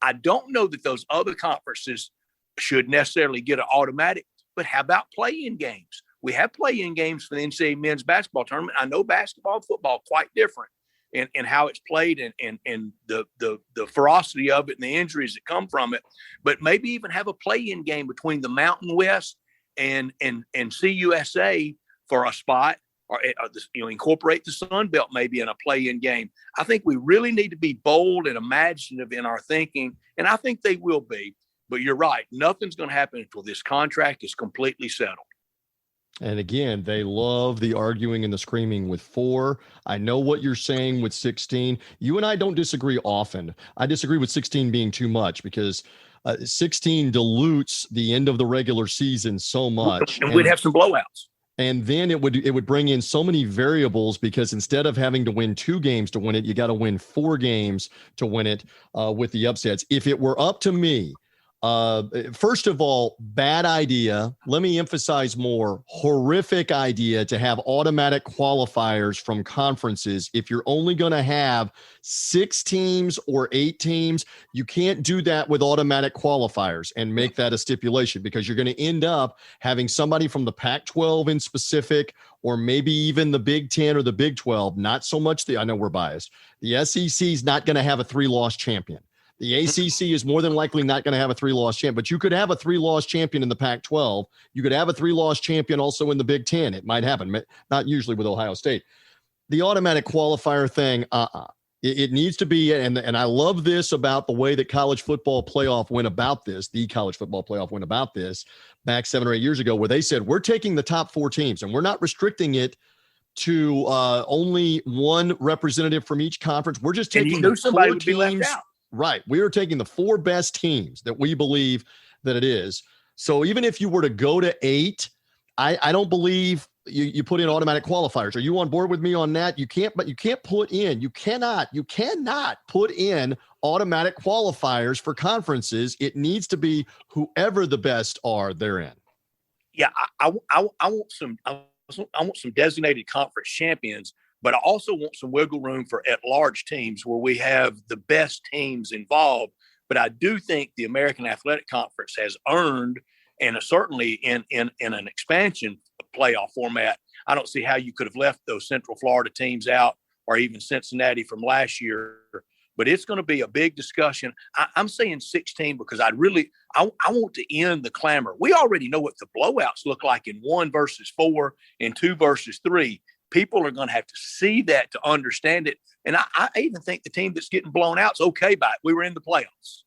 Speaker 4: I don't know that those other conferences should necessarily get an automatic, but how about play-in games? We have play-in games for the NCAA men's basketball tournament. I know basketball and football quite different in how it's played and the ferocity of it and the injuries that come from it, but maybe even have a play-in game between the Mountain West and CUSA for a spot, or incorporate the Sun Belt maybe in a play-in game. I think we really need to be bold and imaginative in our thinking, and I think they will be. But you're right, nothing's going to happen until this contract is completely settled.
Speaker 1: And again, they love the arguing and the screaming with 4. I know what you're saying with 16. You and I don't disagree often. I disagree with 16 being too much because 16 dilutes the end of the regular season so much.
Speaker 4: And we'd have some blowouts.
Speaker 1: And then it would bring in so many variables because instead of having to win 2 games to win it, you got to win 4 games to win it with the upsets. If it were up to me, first of all, bad idea. Let me emphasize more. Horrific idea to have automatic qualifiers from conferences. If you're only going to have 6 teams or 8 teams, you can't do that with automatic qualifiers and make that a stipulation because you're going to end up having somebody from the Pac-12 in specific, or maybe even the Big 10 or the Big 12. Not so much I know we're biased. The SEC is not going to have a 3-loss champion. The ACC is more than likely not going to have a 3-loss champion, but you could have a 3-loss champion in the Pac-12. You could have a 3-loss champion also in the Big 10. It might happen, not usually with Ohio State. The automatic qualifier thing, it needs to be, and I love this about the way that college football playoff went about this, the college football playoff went about this back 7 or 8 years ago, where they said, we're taking the top 4 teams, and we're not restricting it to only one representative from each conference. We're just taking the 4 teams. Right. We are taking the 4 best teams that we believe that it is. So even if you were to go to 8, I don't believe you put in automatic qualifiers. Are you on board with me on that? You cannot put in automatic qualifiers for conferences. It needs to be whoever the best are therein.
Speaker 4: Yeah. I want some designated conference champions, but I also want some wiggle room for at-large teams where we have the best teams involved. But I do think the American Athletic Conference has earned, and certainly in an expansion playoff format, I don't see how you could have left those Central Florida teams out or even Cincinnati from last year. But it's going to be a big discussion. I'm saying 16 because I want to end the clamor. We already know what the blowouts look like in 1 versus 4 and 2 versus 3. People are going to have to see that to understand it. And I even think the team that's getting blown out is okay by it. We were in the playoffs.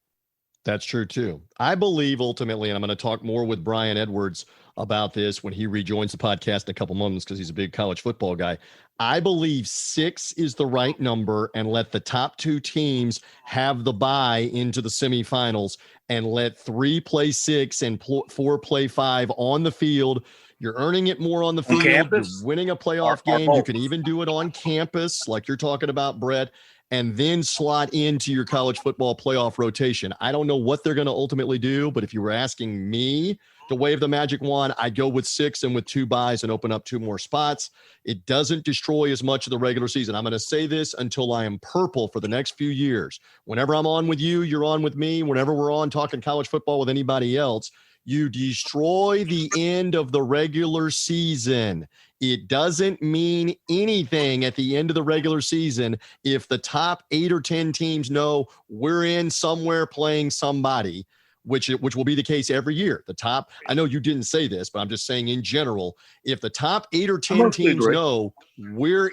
Speaker 1: That's true, too. I believe ultimately, and I'm going to talk more with Brian Edwards about this when he rejoins the podcast in a couple months because he's a big college football guy. I believe 6 is the right number and let the top 2 teams have the bye into the semifinals and let 3 play 6 and 4 play 5 on the field. You're earning it more on the field. You're winning a playoff game. You can even do it on campus like you're talking about, Brett, and then slot into your college football playoff rotation. I don't know what they're going to ultimately do, but if you were asking me to wave the magic wand, I'd go with 6 and with 2 buys and open up 2 more spots. It doesn't destroy as much of the regular season. I'm going to say this until I am purple for the next few years. Whenever I'm on with you, you're on with me. Whenever we're on talking college football with anybody else, You destroy the end of the regular season. It doesn't mean anything at the end of the regular season if the top 8 or 10 teams know we're in somewhere playing somebody, which will be the case every year. The top, I know you didn't say this, but I'm just saying in general, if the top 8 or 10 teams know we're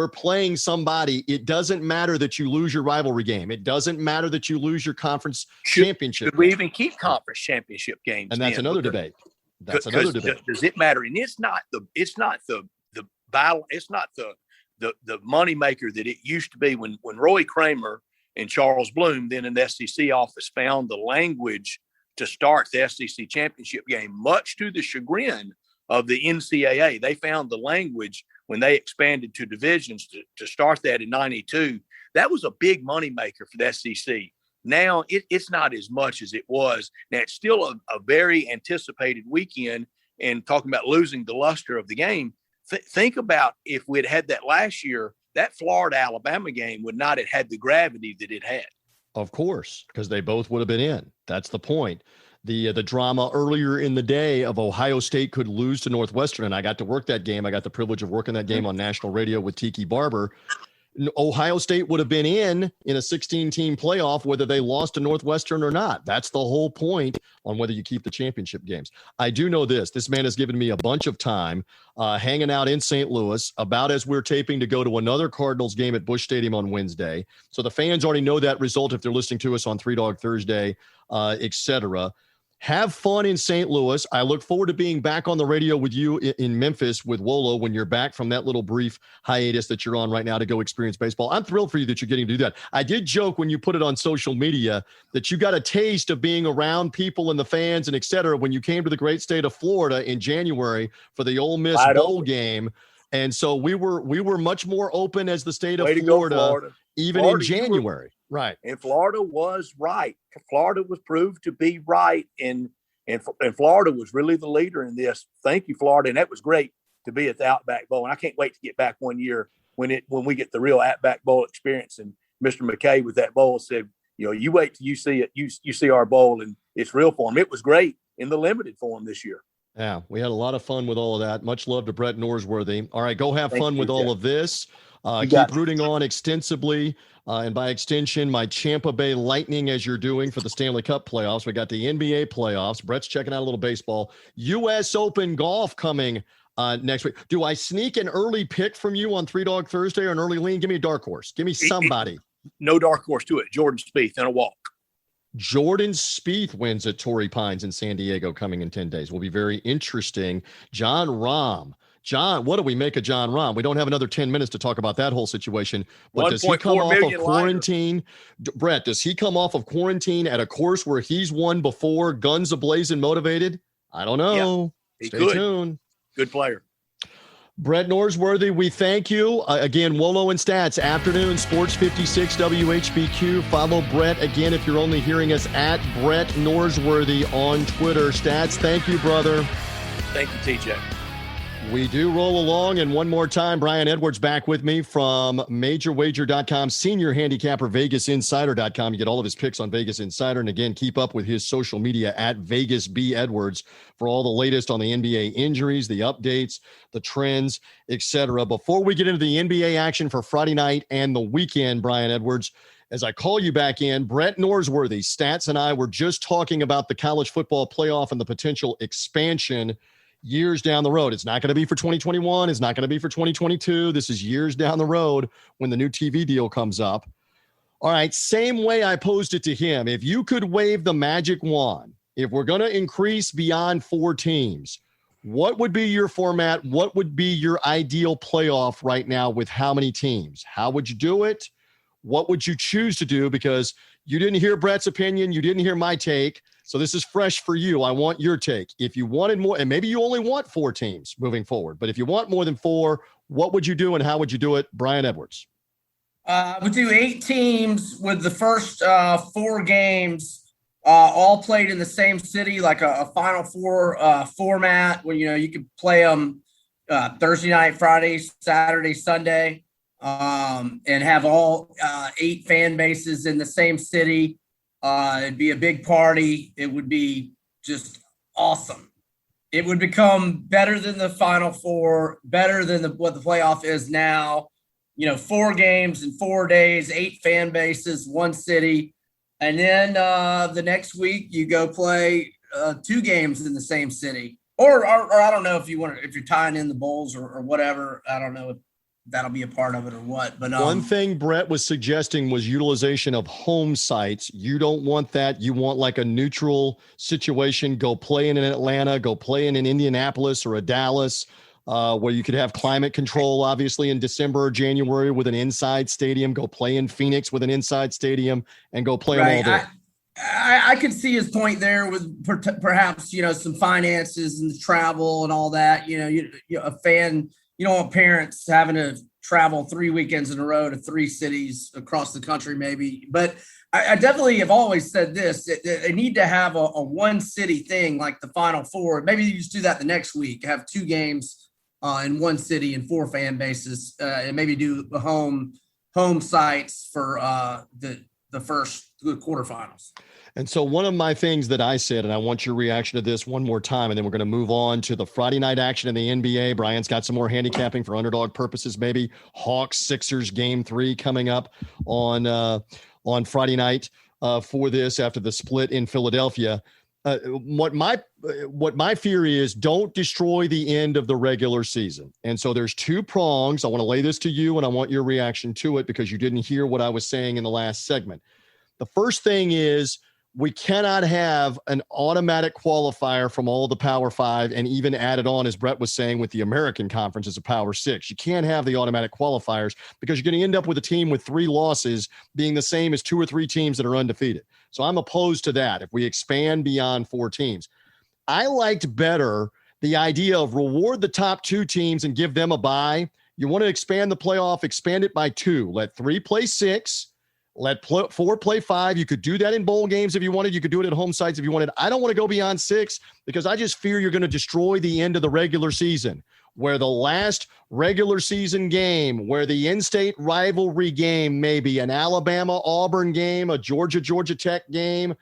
Speaker 1: playing somebody, it doesn't matter that you lose your rivalry game. It doesn't matter that you lose your conference championship.
Speaker 4: Should we even keep conference championship games?
Speaker 1: And that's another debate. That's another debate.
Speaker 4: Does it matter? And it's not the battle. It's not the money maker that it used to be when Roy Kramer and Charles Bloom, then in the SEC office, found the language to start the SEC championship game, much to the chagrin of the NCAA. They found the language when they expanded to divisions to start that in 92. That was a big money maker for the SEC. Now it's not as much as it was. Now it's still a very anticipated weekend, and talking about losing the luster of the game. Think about if we'd had that last year, that Florida-Alabama game would not have had the gravity that it had.
Speaker 1: Of course, because they both would have been in. That's the point. The drama earlier in the day of Ohio State could lose to Northwestern, and I got to work that game. I got the privilege of working that game on national radio with Tiki Barber. Ohio State would have been in a 16-team playoff whether they lost to Northwestern or not. That's the whole point on whether you keep the championship games. I do know this man has given me a bunch of time hanging out in St. Louis about as we're taping to go to another Cardinals game at Busch Stadium on Wednesday. So the fans already know that result if they're listening to us on Three Dog Thursday, etc. Have fun in St. Louis. I look forward to being back on the radio with you in Memphis with Wolo when you're back from that little brief hiatus that you're on right now to go experience baseball. I'm thrilled for you that you're getting to do that. I did joke when you put it on social media that you got a taste of being around people and the fans and et cetera when you came to the great state of Florida in January for the Ole Miss bowl game. And so we were much more open as the state of Florida, even in January. Right.
Speaker 4: And Florida was right. Florida was proved to be right. And Florida was really the leader in this. Thank you, Florida. And that was great to be at the Outback Bowl. And I can't wait to get back one year when we get the real Outback Bowl experience. And Mr. McKay with that bowl said, you wait till you see it. You see our bowl and it's real form. It was great in the limited form this year.
Speaker 1: Yeah, we had a lot of fun with all of that. Much love to Brett Norsworthy. All right, go have fun with all of this. Keep rooting on extensively. And by extension, my Tampa Bay Lightning, as you're doing for the Stanley Cup playoffs. We got the NBA playoffs. Brett's checking out a little baseball. U.S. Open golf coming next week. Do I sneak an early pick from you on Three Dog Thursday or an early lean? Give me a dark horse. Give me somebody.
Speaker 4: No dark horse to it. Jordan Spieth in a walk.
Speaker 1: Jordan Spieth wins at Torrey Pines in San Diego coming in 10 days. Will be very interesting. John Rahm. John, what do we make of John Rahm? We don't have another 10 minutes to talk about that whole situation. But does he come off of quarantine? Brett, does he come off of quarantine at a course where he's won before, guns a-blazing, motivated? I don't know.
Speaker 4: Yeah,
Speaker 1: Stay tuned.
Speaker 4: Good player.
Speaker 1: Brett Norsworthy, we thank you. Again, Wolo and Stats, afternoon, Sports 56 WHBQ. Follow Brett again if you're only hearing us at Brett Norsworthy on Twitter. Stats, thank you, brother.
Speaker 4: Thank you, TJ.
Speaker 1: We do roll along, and one more time, Brian Edwards back with me from MajorWager.com, senior handicapper, VegasInsider.com. You get all of his picks on Vegas Insider, and again, keep up with his social media at VegasBEdwards for all the latest on the NBA injuries, the updates, the trends, etc. Before we get into the NBA action for Friday night and the weekend, Brian Edwards, as I call you back in, Brett Norsworthy, Stats, and I were just talking about the college football playoff and the potential expansion years down the road. It's not going to be for 2021. It's not going to be for 2022. This is years down the road when the new TV deal comes up. All right, same way I posed it to him. If you could wave the magic wand, if we're going to increase beyond 4 teams, what would be your format? What would be your ideal playoff right now with how many teams? How would you do it? What would you choose to do? Because you didn't hear Brett's opinion. You didn't hear my take. So this is fresh for you. I want your take. If you wanted more, and maybe you only want 4 teams moving forward, but if you want more than 4, what would you do and how would you do it? Brian Edwards.
Speaker 3: We do 8 teams with the first 4 games all played in the same city, like a Final Four format where, you could play them Thursday night, Friday, Saturday, Sunday, and have all 8 fan bases in the same city. It'd be a big party. It would be just awesome. It would become better than the Final Four, better than what the playoff is now. 4 games in 4 days, 8 fan bases, 1 city. And then the next week you go play 2 games in the same city. Or I don't know if you're tying in the bowls or whatever. I don't know if that'll be a part of it or what. But
Speaker 1: one thing Brett was suggesting was utilization of home sites. You don't want that. You want like a neutral situation. Go play in an Atlanta, go play in an Indianapolis or a Dallas, where you could have climate control, obviously in December or January with an inside stadium. Go play in Phoenix with an inside stadium and go play them all day.
Speaker 3: I could see his point there with perhaps, some finances and travel and all that. A fan, you don't want parents having to travel 3 weekends in a row to 3 cities across the country, maybe. But I definitely have always said this: they need to have a 1 city thing like the Final Four. Maybe you just do that the next week, have 2 games in 1 city and 4 fan bases, and maybe do the home sites for the first quarterfinals.
Speaker 1: And so one of my things that I said, and I want your reaction to this one more time, and then we're going to move on to the Friday night action in the NBA. Brian's got some more handicapping for underdog purposes, maybe. Hawks, Sixers, Game 3 coming up on Friday night for this after the split in Philadelphia. What my fear is, don't destroy the end of the regular season. And so there's 2 prongs. I want to lay this to you, and I want your reaction to it because you didn't hear what I was saying in the last segment. The first thing is, we cannot have an automatic qualifier from all the Power 5 and even added on, as Brett was saying, with the American Conference as a Power 6. You can't have the automatic qualifiers because you're going to end up with a team with 3 losses being the same as 2 or 3 teams that are undefeated. So I'm opposed to that if we expand beyond 4 teams. I liked better the idea of reward the top 2 teams and give them a bye. You want to expand the playoff, expand it by 2. Let 3 play 6. Let 4 play 5. You could do that in bowl games if you wanted. You could do it at home sites if you wanted. I don't want to go beyond 6 because I just fear you're going to destroy the end of the regular season, where the last regular season game, where the in-state rivalry game, maybe an Alabama-Auburn game, a Georgia Tech game,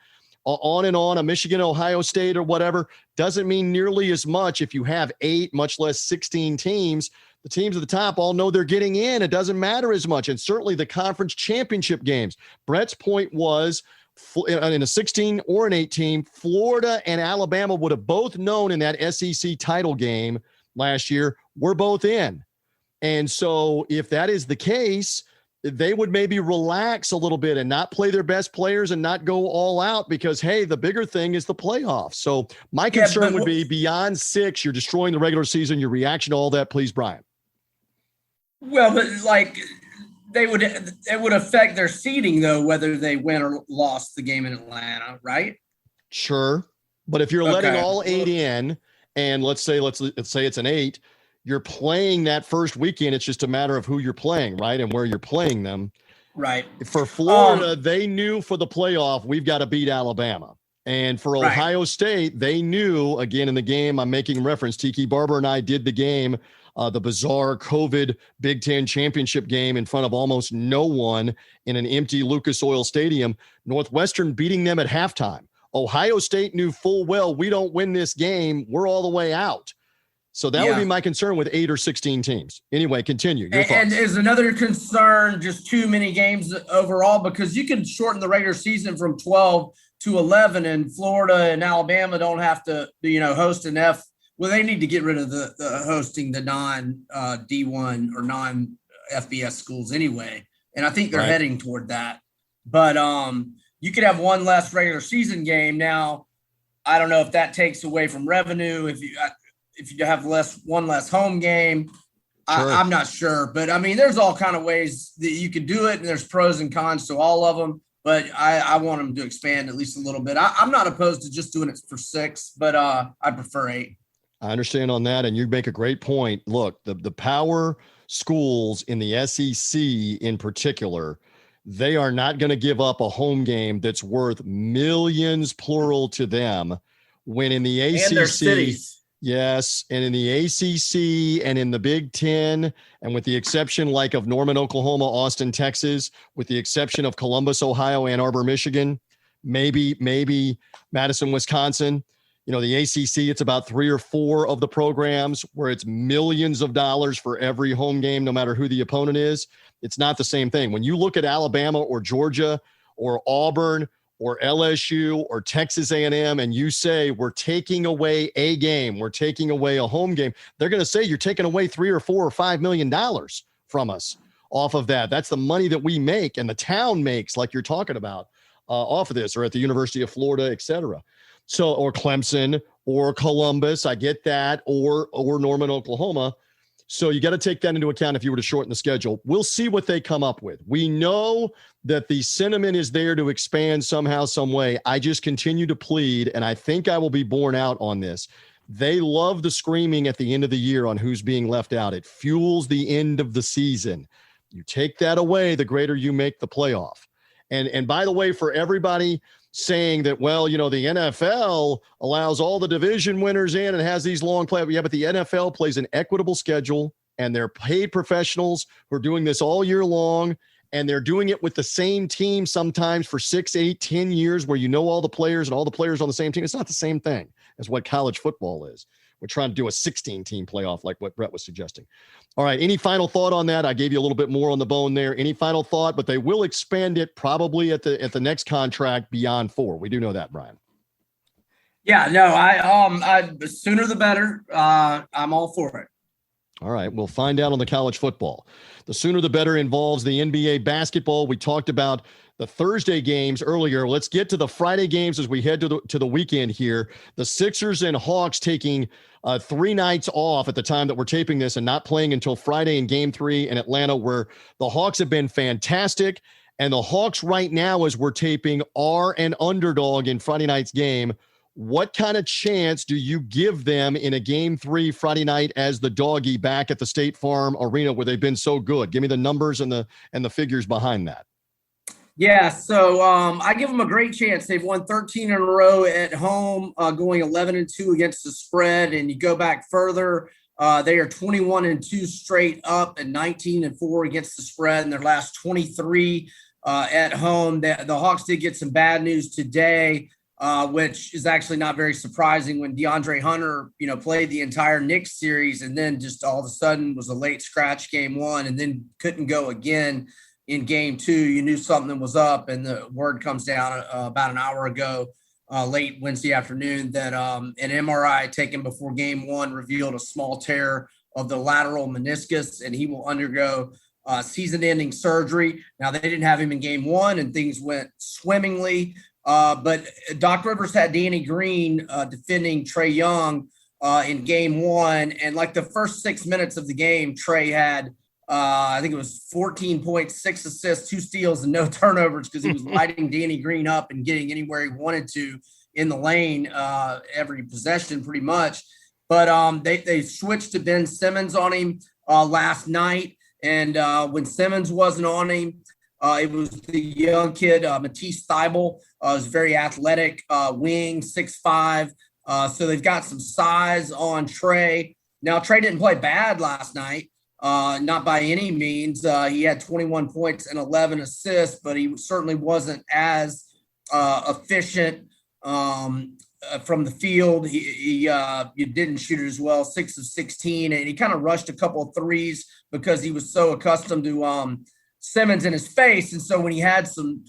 Speaker 1: on and on, a Michigan-Ohio State or whatever, doesn't mean nearly as much if you have 8, much less 16 teams. The teams at the top all know they're getting in. It doesn't matter as much. And certainly the conference championship games. Brett's point was, in a 16 or an 18, Florida and Alabama would have both known in that SEC title game last year, we're both in. And so if that is the case, they would maybe relax a little bit and not play their best players and not go all out because, hey, the bigger thing is the playoffs. So my concern would be beyond 6, you're destroying the regular season. Your reaction to all that, please, Brian.
Speaker 3: Well, but it would affect their seeding though, whether they win or lost the game in Atlanta, right?
Speaker 1: Sure. But if you're letting all 8 in, and let's say it's an 8, you're playing that first weekend. It's just a matter of who you're playing, right? And where you're playing them.
Speaker 3: Right.
Speaker 1: For Florida, they knew for the playoff, we've got to beat Alabama. And for Ohio State, they knew, again, in the game I'm making reference, Tiki Barber and I did the game, the bizarre COVID Big Ten championship game in front of almost no one in an empty Lucas Oil Stadium, Northwestern beating them at halftime. Ohio State knew full well, we don't win this game, we're all the way out. So that would be my concern with 8 or 16 teams. Anyway, continue. Your thoughts.
Speaker 3: And is another concern just too many games overall, because you can shorten the regular season from 12 to 11, and Florida and Alabama don't have to, host an Well, they need to get rid of the hosting the non-D1 or non-FBS schools anyway. And I think they're heading toward that. But you could have one less regular season game. Now, I don't know if that takes away from revenue. If you have one less home game, sure. I'm not sure. But, I mean, there's all kind of ways that you could do it, and there's pros and cons to all of them. But I want them to expand at least a little bit. I'm not opposed to just doing it for 6, but I prefer 8.
Speaker 1: I understand on that, and you make a great point. Look, the power schools in the SEC in particular, they are not going to give up a home game that's worth millions, plural, to them, when in the ACC,
Speaker 3: and their cities.
Speaker 1: Yes, and in the ACC and in the Big Ten, and with the exception of Norman, Oklahoma, Austin, Texas, with the exception of Columbus, Ohio, Ann Arbor, Michigan, maybe Madison, Wisconsin, The ACC, it's about 3 or 4 of the programs where it's millions of dollars for every home game, no matter who the opponent is. It's not the same thing. When you look at Alabama or Georgia or Auburn or LSU or Texas A&M and you say we're taking away a game, we're taking away a home game, they're going to say you're taking away $3 or $4 or $5 million from us off of that. That's the money that we make and the town makes, like you're talking about, off of this, or at the University of Florida, et cetera. So, or Clemson or Columbus, I get that, or Norman, Oklahoma. So you got to take that into account if you were to shorten the schedule. We'll see what they come up with. We know that the sentiment is there to expand somehow, some way. I just continue to plead, and I think I will be borne out on this. They love the screaming at the end of the year on who's being left out. It fuels the end of the season. You take that away, the greater you make the playoff. And by the way, for everybody saying that, well, the NFL allows all the division winners in and has these long playoffs. Yeah, but the NFL plays an equitable schedule, and they're paid professionals who are doing this all year long, and they're doing it with the same team sometimes for 6, 8, 10 years where all the players and all the players on the same team. It's not the same thing as what college football is. We're trying to do a 16-team playoff like what Brett was suggesting. All right, any final thought on that? I gave you a little bit more on the bone there. Any final thought? But they will expand it probably at the next contract beyond 4. We do know that, Brian.
Speaker 3: Yeah, no, I the sooner the better. I'm all for it.
Speaker 1: All right, we'll find out on the college football. The sooner the better involves the NBA basketball. We talked about the Thursday games earlier. Let's get to the Friday games as we head to the weekend here. The Sixers and Hawks taking 3 nights off at the time that we're taping this and not playing until Friday in Game 3 in Atlanta, where the Hawks have been fantastic. And the Hawks right now, as we're taping, are an underdog in Friday night's game. What kind of chance do you give them in a Game 3 Friday night as the doggy back at the State Farm Arena where they've been so good? Give me the numbers and the figures behind that.
Speaker 3: Yeah, so I give them a great chance. They've won 13 in a row at home, going 11-2 against the spread. And you go back further, they are 21-2 straight up and 19-4 against the spread in their last 23 at home. The Hawks did get some bad news today, which is actually not very surprising when DeAndre Hunter, played the entire Knicks series and then just all of a sudden was a late scratch Game 1 and then couldn't go again in Game 2. You knew something was up, and the word comes down about an hour ago, late Wednesday afternoon, that an MRI taken before Game 1 revealed a small tear of the lateral meniscus, and he will undergo season-ending surgery. Now, they didn't have him in Game 1, and things went swimmingly, but Doc Rivers had Danny Green defending Trae Young in Game 1, and like the first 6 minutes of the game, Trae had I think it was 14 points, 6 assists, 2 steals, and no turnovers because he was lighting Danny Green up and getting anywhere he wanted to in the lane every possession pretty much. But they switched to Ben Simmons on him last night. And when Simmons wasn't on him, it was the young kid, Matisse Thybulle, was very athletic, wing, 6'5". So they've got some size on Trae. Now, Trae didn't play bad last night. Not by any means. He had 21 points and 11 assists, but he certainly wasn't as efficient from the field. He didn't shoot it as well, 6 of 16, and he kind of rushed a couple of threes because he was so accustomed to Simmons in his face, and so when he had some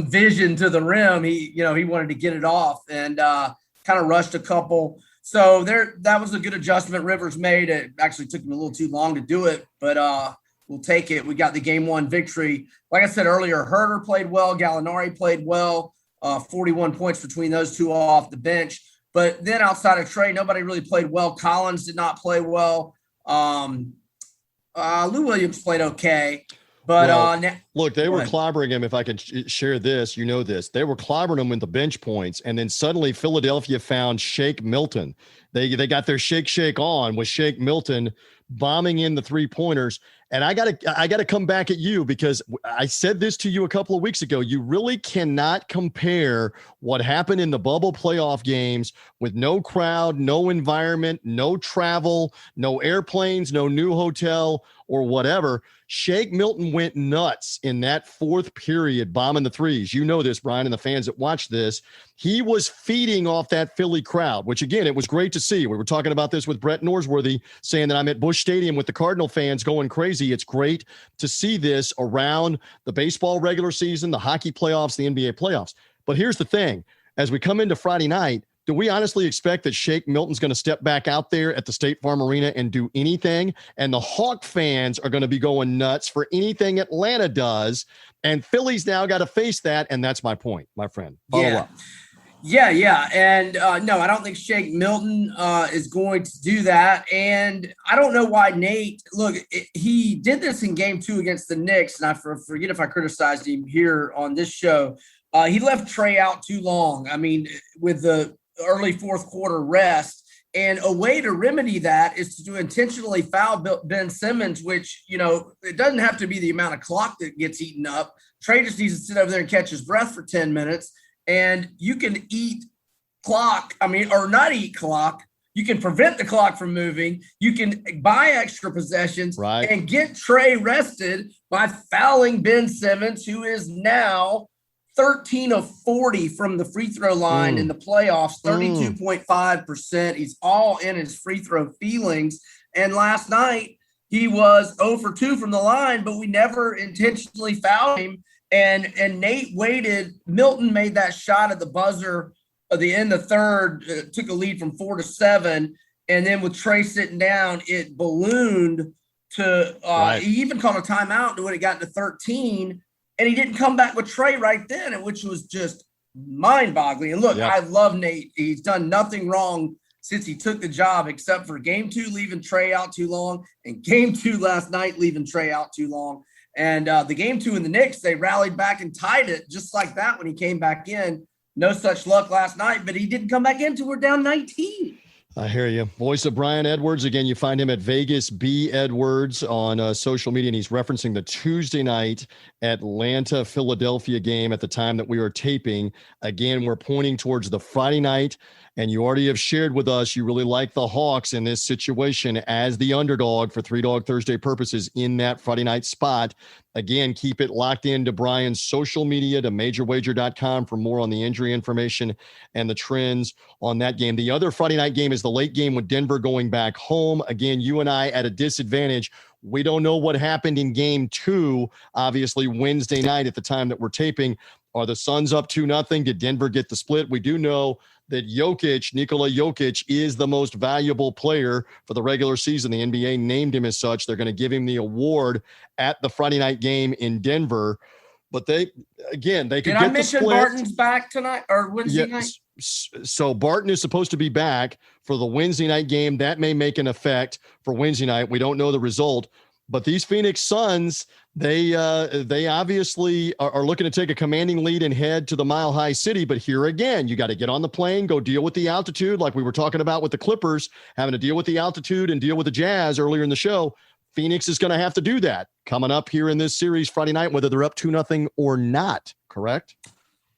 Speaker 3: vision to the rim, he wanted to get it off and kind of rushed a couple. So that was a good adjustment Rivers made. It actually took him a little too long to do it, but we'll take it. We got the Game 1 victory. Like I said earlier, Herter played well. Gallinari played well. 41 points between those two off the bench. But then outside of Trae, nobody really played well. Collins did not play well. Lou Williams played okay. But
Speaker 1: look, they were clobbering him. If I could share this, this. They were clobbering him with the bench points, and then suddenly Philadelphia found Shake Milton. They got their shake on with Shake Milton bombing in the 3-pointers, And I gotta come back at you because I said this to you a couple of weeks ago. You really cannot compare what happened in the bubble playoff games with no crowd, no environment, no travel, no airplanes, no new hotel or whatever. Shake Milton went nuts in that fourth period, bombing the threes. You know this, Brian, and the fans that watch this. He was feeding off that Philly crowd, which, again, it was great to see. We were talking about this with Brett Norsworthy, saying that I'm at Busch Stadium with the Cardinal fans going crazy. It's great to see this around the baseball regular season, the hockey playoffs, the NBA playoffs. But here's the thing. As we come into Friday night, do we honestly expect that Shake Milton's going to step back out there at the State Farm Arena and do anything? And the Hawk fans are going to be going nuts for anything Atlanta does. And Philly's now got to face that. And that's my point, my friend. Follow up.
Speaker 3: Yeah. And no, I don't think Shake Milton is going to do that. And I don't know why Nate, look, he did this in game 2 against the Knicks. And I forget if I criticized him here on this show. He left Trey out too long. I mean, with the early fourth quarter rest, and a way to remedy that is to intentionally foul Ben Simmons, which, it doesn't have to be the amount of clock that gets eaten up. Trey just needs to sit over there and catch his breath for 10 minutes, and you can eat clock. Or not eat clock. You can prevent the clock from moving. You can buy extra possessions and get Trey rested by fouling Ben Simmons, who is now 13 of 40 from the free throw line in the playoffs, 32.5%. He's all in his free throw feelings. And last night he was 0 for 2 from the line, but we never intentionally fouled him. And Nate waited. Milton made that shot at the buzzer at the end of the third, took a lead from 4-7. And then with Trey sitting down, it ballooned to he even called a timeout when it got to 13. And he didn't come back with Trey right then, which was just mind-boggling. And look, I love Nate. He's done nothing wrong since he took the job, except for game 2 leaving Trey out too long, and game 2 last night leaving Trey out too long. And the game 2 in the Knicks, they rallied back and tied it just like that when he came back in. No such luck last night, but he didn't come back in until we're down 19.
Speaker 1: I hear you. Voice of Brian Edwards. Again, you find him at Vegas B Edwards on social media, and he's referencing the Tuesday night Atlanta-Philadelphia game at the time that we are taping. Again, we're pointing towards the Friday night, and you already have shared with us you really like the Hawks in this situation as the underdog for Three Dog Thursday purposes in that Friday night spot. Again, keep it locked into Brian's social media, to majorwager.com for more on the injury information and the trends on that game. The other Friday night game is the late game with Denver going back home. Again, you and I at a disadvantage. We don't know what happened in game 2, obviously Wednesday night at the time that we're taping. Are the Suns up 2-0? Did Denver get the split? We do know that Nikola Jokic is the most valuable player for the regular season. The NBA named him as such. They're going to give him the award at the Friday night game in Denver. But they could get the split. Did I mention
Speaker 3: Barton's back tonight or Wednesday night?
Speaker 1: So Barton is supposed to be back for the Wednesday night game. That may make an effect for Wednesday night. We don't know the result. But these Phoenix Suns, they obviously are looking to take a commanding lead and head to the Mile High City. But here again, you got to get on the plane, go deal with the altitude, like we were talking about with the Clippers, having to deal with the altitude and deal with the Jazz earlier in the show. Phoenix is going to have to do that coming up here in this series Friday night, whether they're up 2-0 or not, correct?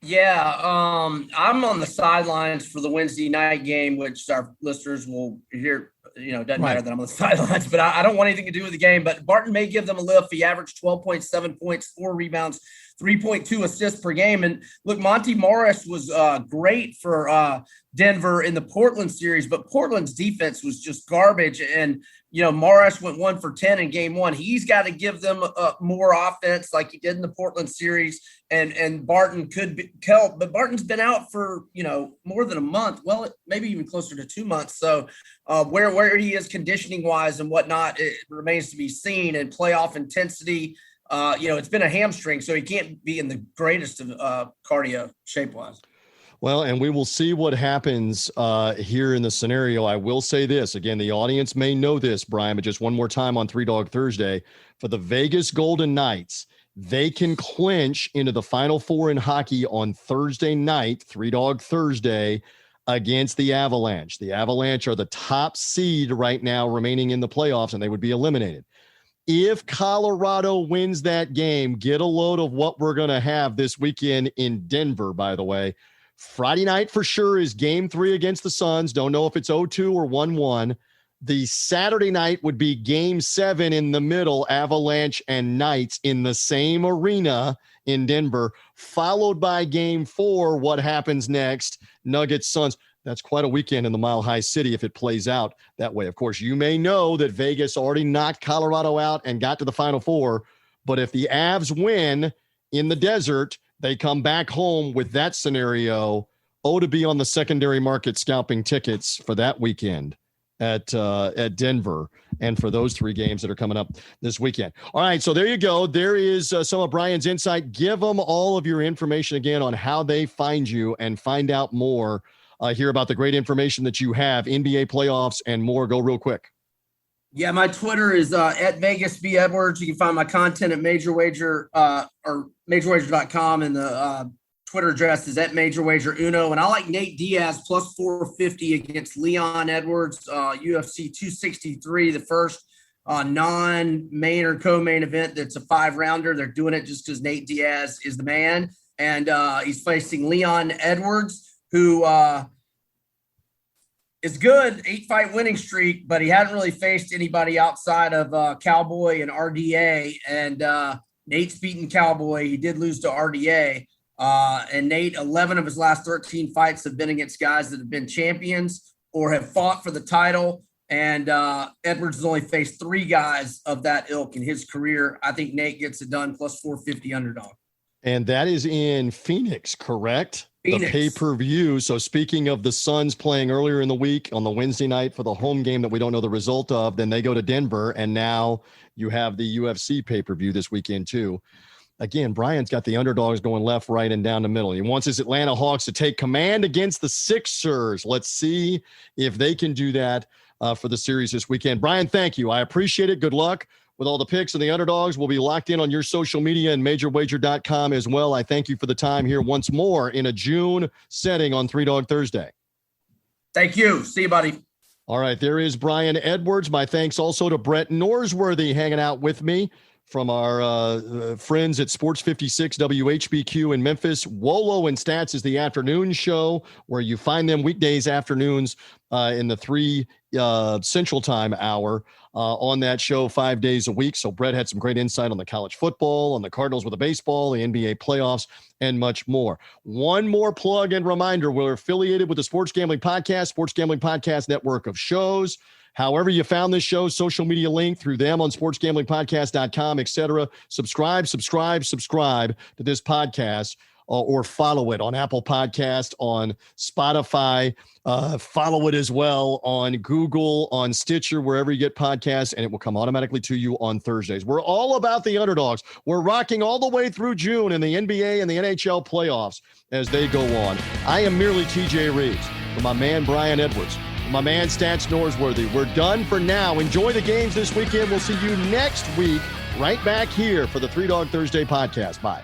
Speaker 3: Yeah, I'm on the sidelines for the Wednesday night game, which our listeners will hear. It doesn't matter that I'm on the sidelines, but I don't want anything to do with the game. But Barton may give them a lift. He averaged 12.7 points, 4 rebounds, 3.2 assists per game. And look, Monty Morris was great for Denver in the Portland series, but Portland's defense was just garbage. And, Morris went 1 for 10 in game 1. He's got to give them more offense like he did in the Portland series. And Barton could help, but Barton's been out for, more than a month. Well, maybe even closer to 2 months. So where he is conditioning wise and whatnot, it remains to be seen. And playoff intensity, it's been a hamstring, so he can't be in the greatest of cardio shape wise.
Speaker 1: Well, and we will see what happens here in the scenario. I will say this. Again, the audience may know this, Brian, but just one more time on Three Dog Thursday. For the Vegas Golden Knights, they can clinch into the Final Four in hockey on Thursday night, Three Dog Thursday, against the Avalanche. The Avalanche are the top seed right now remaining in the playoffs, and they would be eliminated. If Colorado wins that game, get a load of what we're going to have this weekend in Denver, by the way. Friday night for sure is game 3 against the Suns. Don't know if it's 0-2 or 1-1. The Saturday night would be game 7 in the middle, Avalanche and Knights in the same arena in Denver, followed by game 4. What happens next? Nuggets, Suns. That's quite a weekend in the Mile High City if it plays out that way. Of course, you may know that Vegas already knocked Colorado out and got to the Final Four. But if the Avs win in the desert, they come back home with that scenario. To be on the secondary market scalping tickets for that weekend at Denver and for those 3 games that are coming up this weekend. All right, so there you go. There is some of Brian's insight. Give them all of your information again on how they find you and find out more. Hear about the great information that you have, NBA playoffs and more. Go real quick.
Speaker 3: Yeah, my Twitter is at Vegas B Edwards. You can find my content at Major Wager or MajorWager.com, and the Twitter address is at Major Wager Uno. And I like Nate Diaz plus 450 against Leon Edwards, UFC 263, the first non-main or co-main event that's a 5-rounder. They're doing it just because Nate Diaz is the man, and he's facing Leon Edwards, who is good, 8-fight winning streak, but he hadn't really faced anybody outside of Cowboy and RDA. And Nate's beaten Cowboy. He did lose to RDA. And Nate, 11 of his last 13 fights have been against guys that have been champions or have fought for the title. And Edwards has only faced 3 guys of that ilk in his career. I think Nate gets it done, plus 450 underdog.
Speaker 1: And that is in Phoenix, correct?
Speaker 3: Phoenix.
Speaker 1: The pay-per-view. So speaking of the Suns playing earlier in the week on the Wednesday night for the home game that we don't know the result of, then they go to Denver, and now you have the UFC pay-per-view this weekend too. Again, Brian's got the underdogs going left, right, and down the middle. He wants his Atlanta Hawks to take command against the Sixers. Let's see if they can do that for the series this weekend. Brian, thank you. I appreciate it. Good luck with all the picks and the underdogs. We'll be locked in on your social media and MajorWager.com as well. I thank you for the time here once more in a June setting on 3 Dog Thursday.
Speaker 3: Thank you. See you, buddy. All
Speaker 1: right, there is Brian Edwards. My thanks also to Brett Norsworthy hanging out with me from our friends at Sports 56 WHBQ in Memphis. Wolo and Stats is the afternoon show where you find them weekdays afternoons in the 3 Central Time hour on that show 5 days a week. So Brett had some great insight on the college football, on the Cardinals with the baseball, the NBA playoffs, and much more. One more plug and reminder, we're affiliated with the Sports Gambling Podcast, Sports Gambling Podcast network of shows. However you found this show, social media link through them on sportsgamblingpodcast.com, etc. Subscribe to this podcast or follow it on Apple Podcast, on Spotify. Follow it as well on Google, on Stitcher, wherever you get podcasts, and it will come automatically to you on Thursdays. We're all about the underdogs. We're rocking all the way through June in the NBA and the NHL playoffs as they go on. I am merely TJ Reeves for my man Brian Edwards. My man, Stats Norsworthy. We're done for now. Enjoy the games this weekend. We'll see you next week right back here for the 3 Dog Thursday podcast. Bye.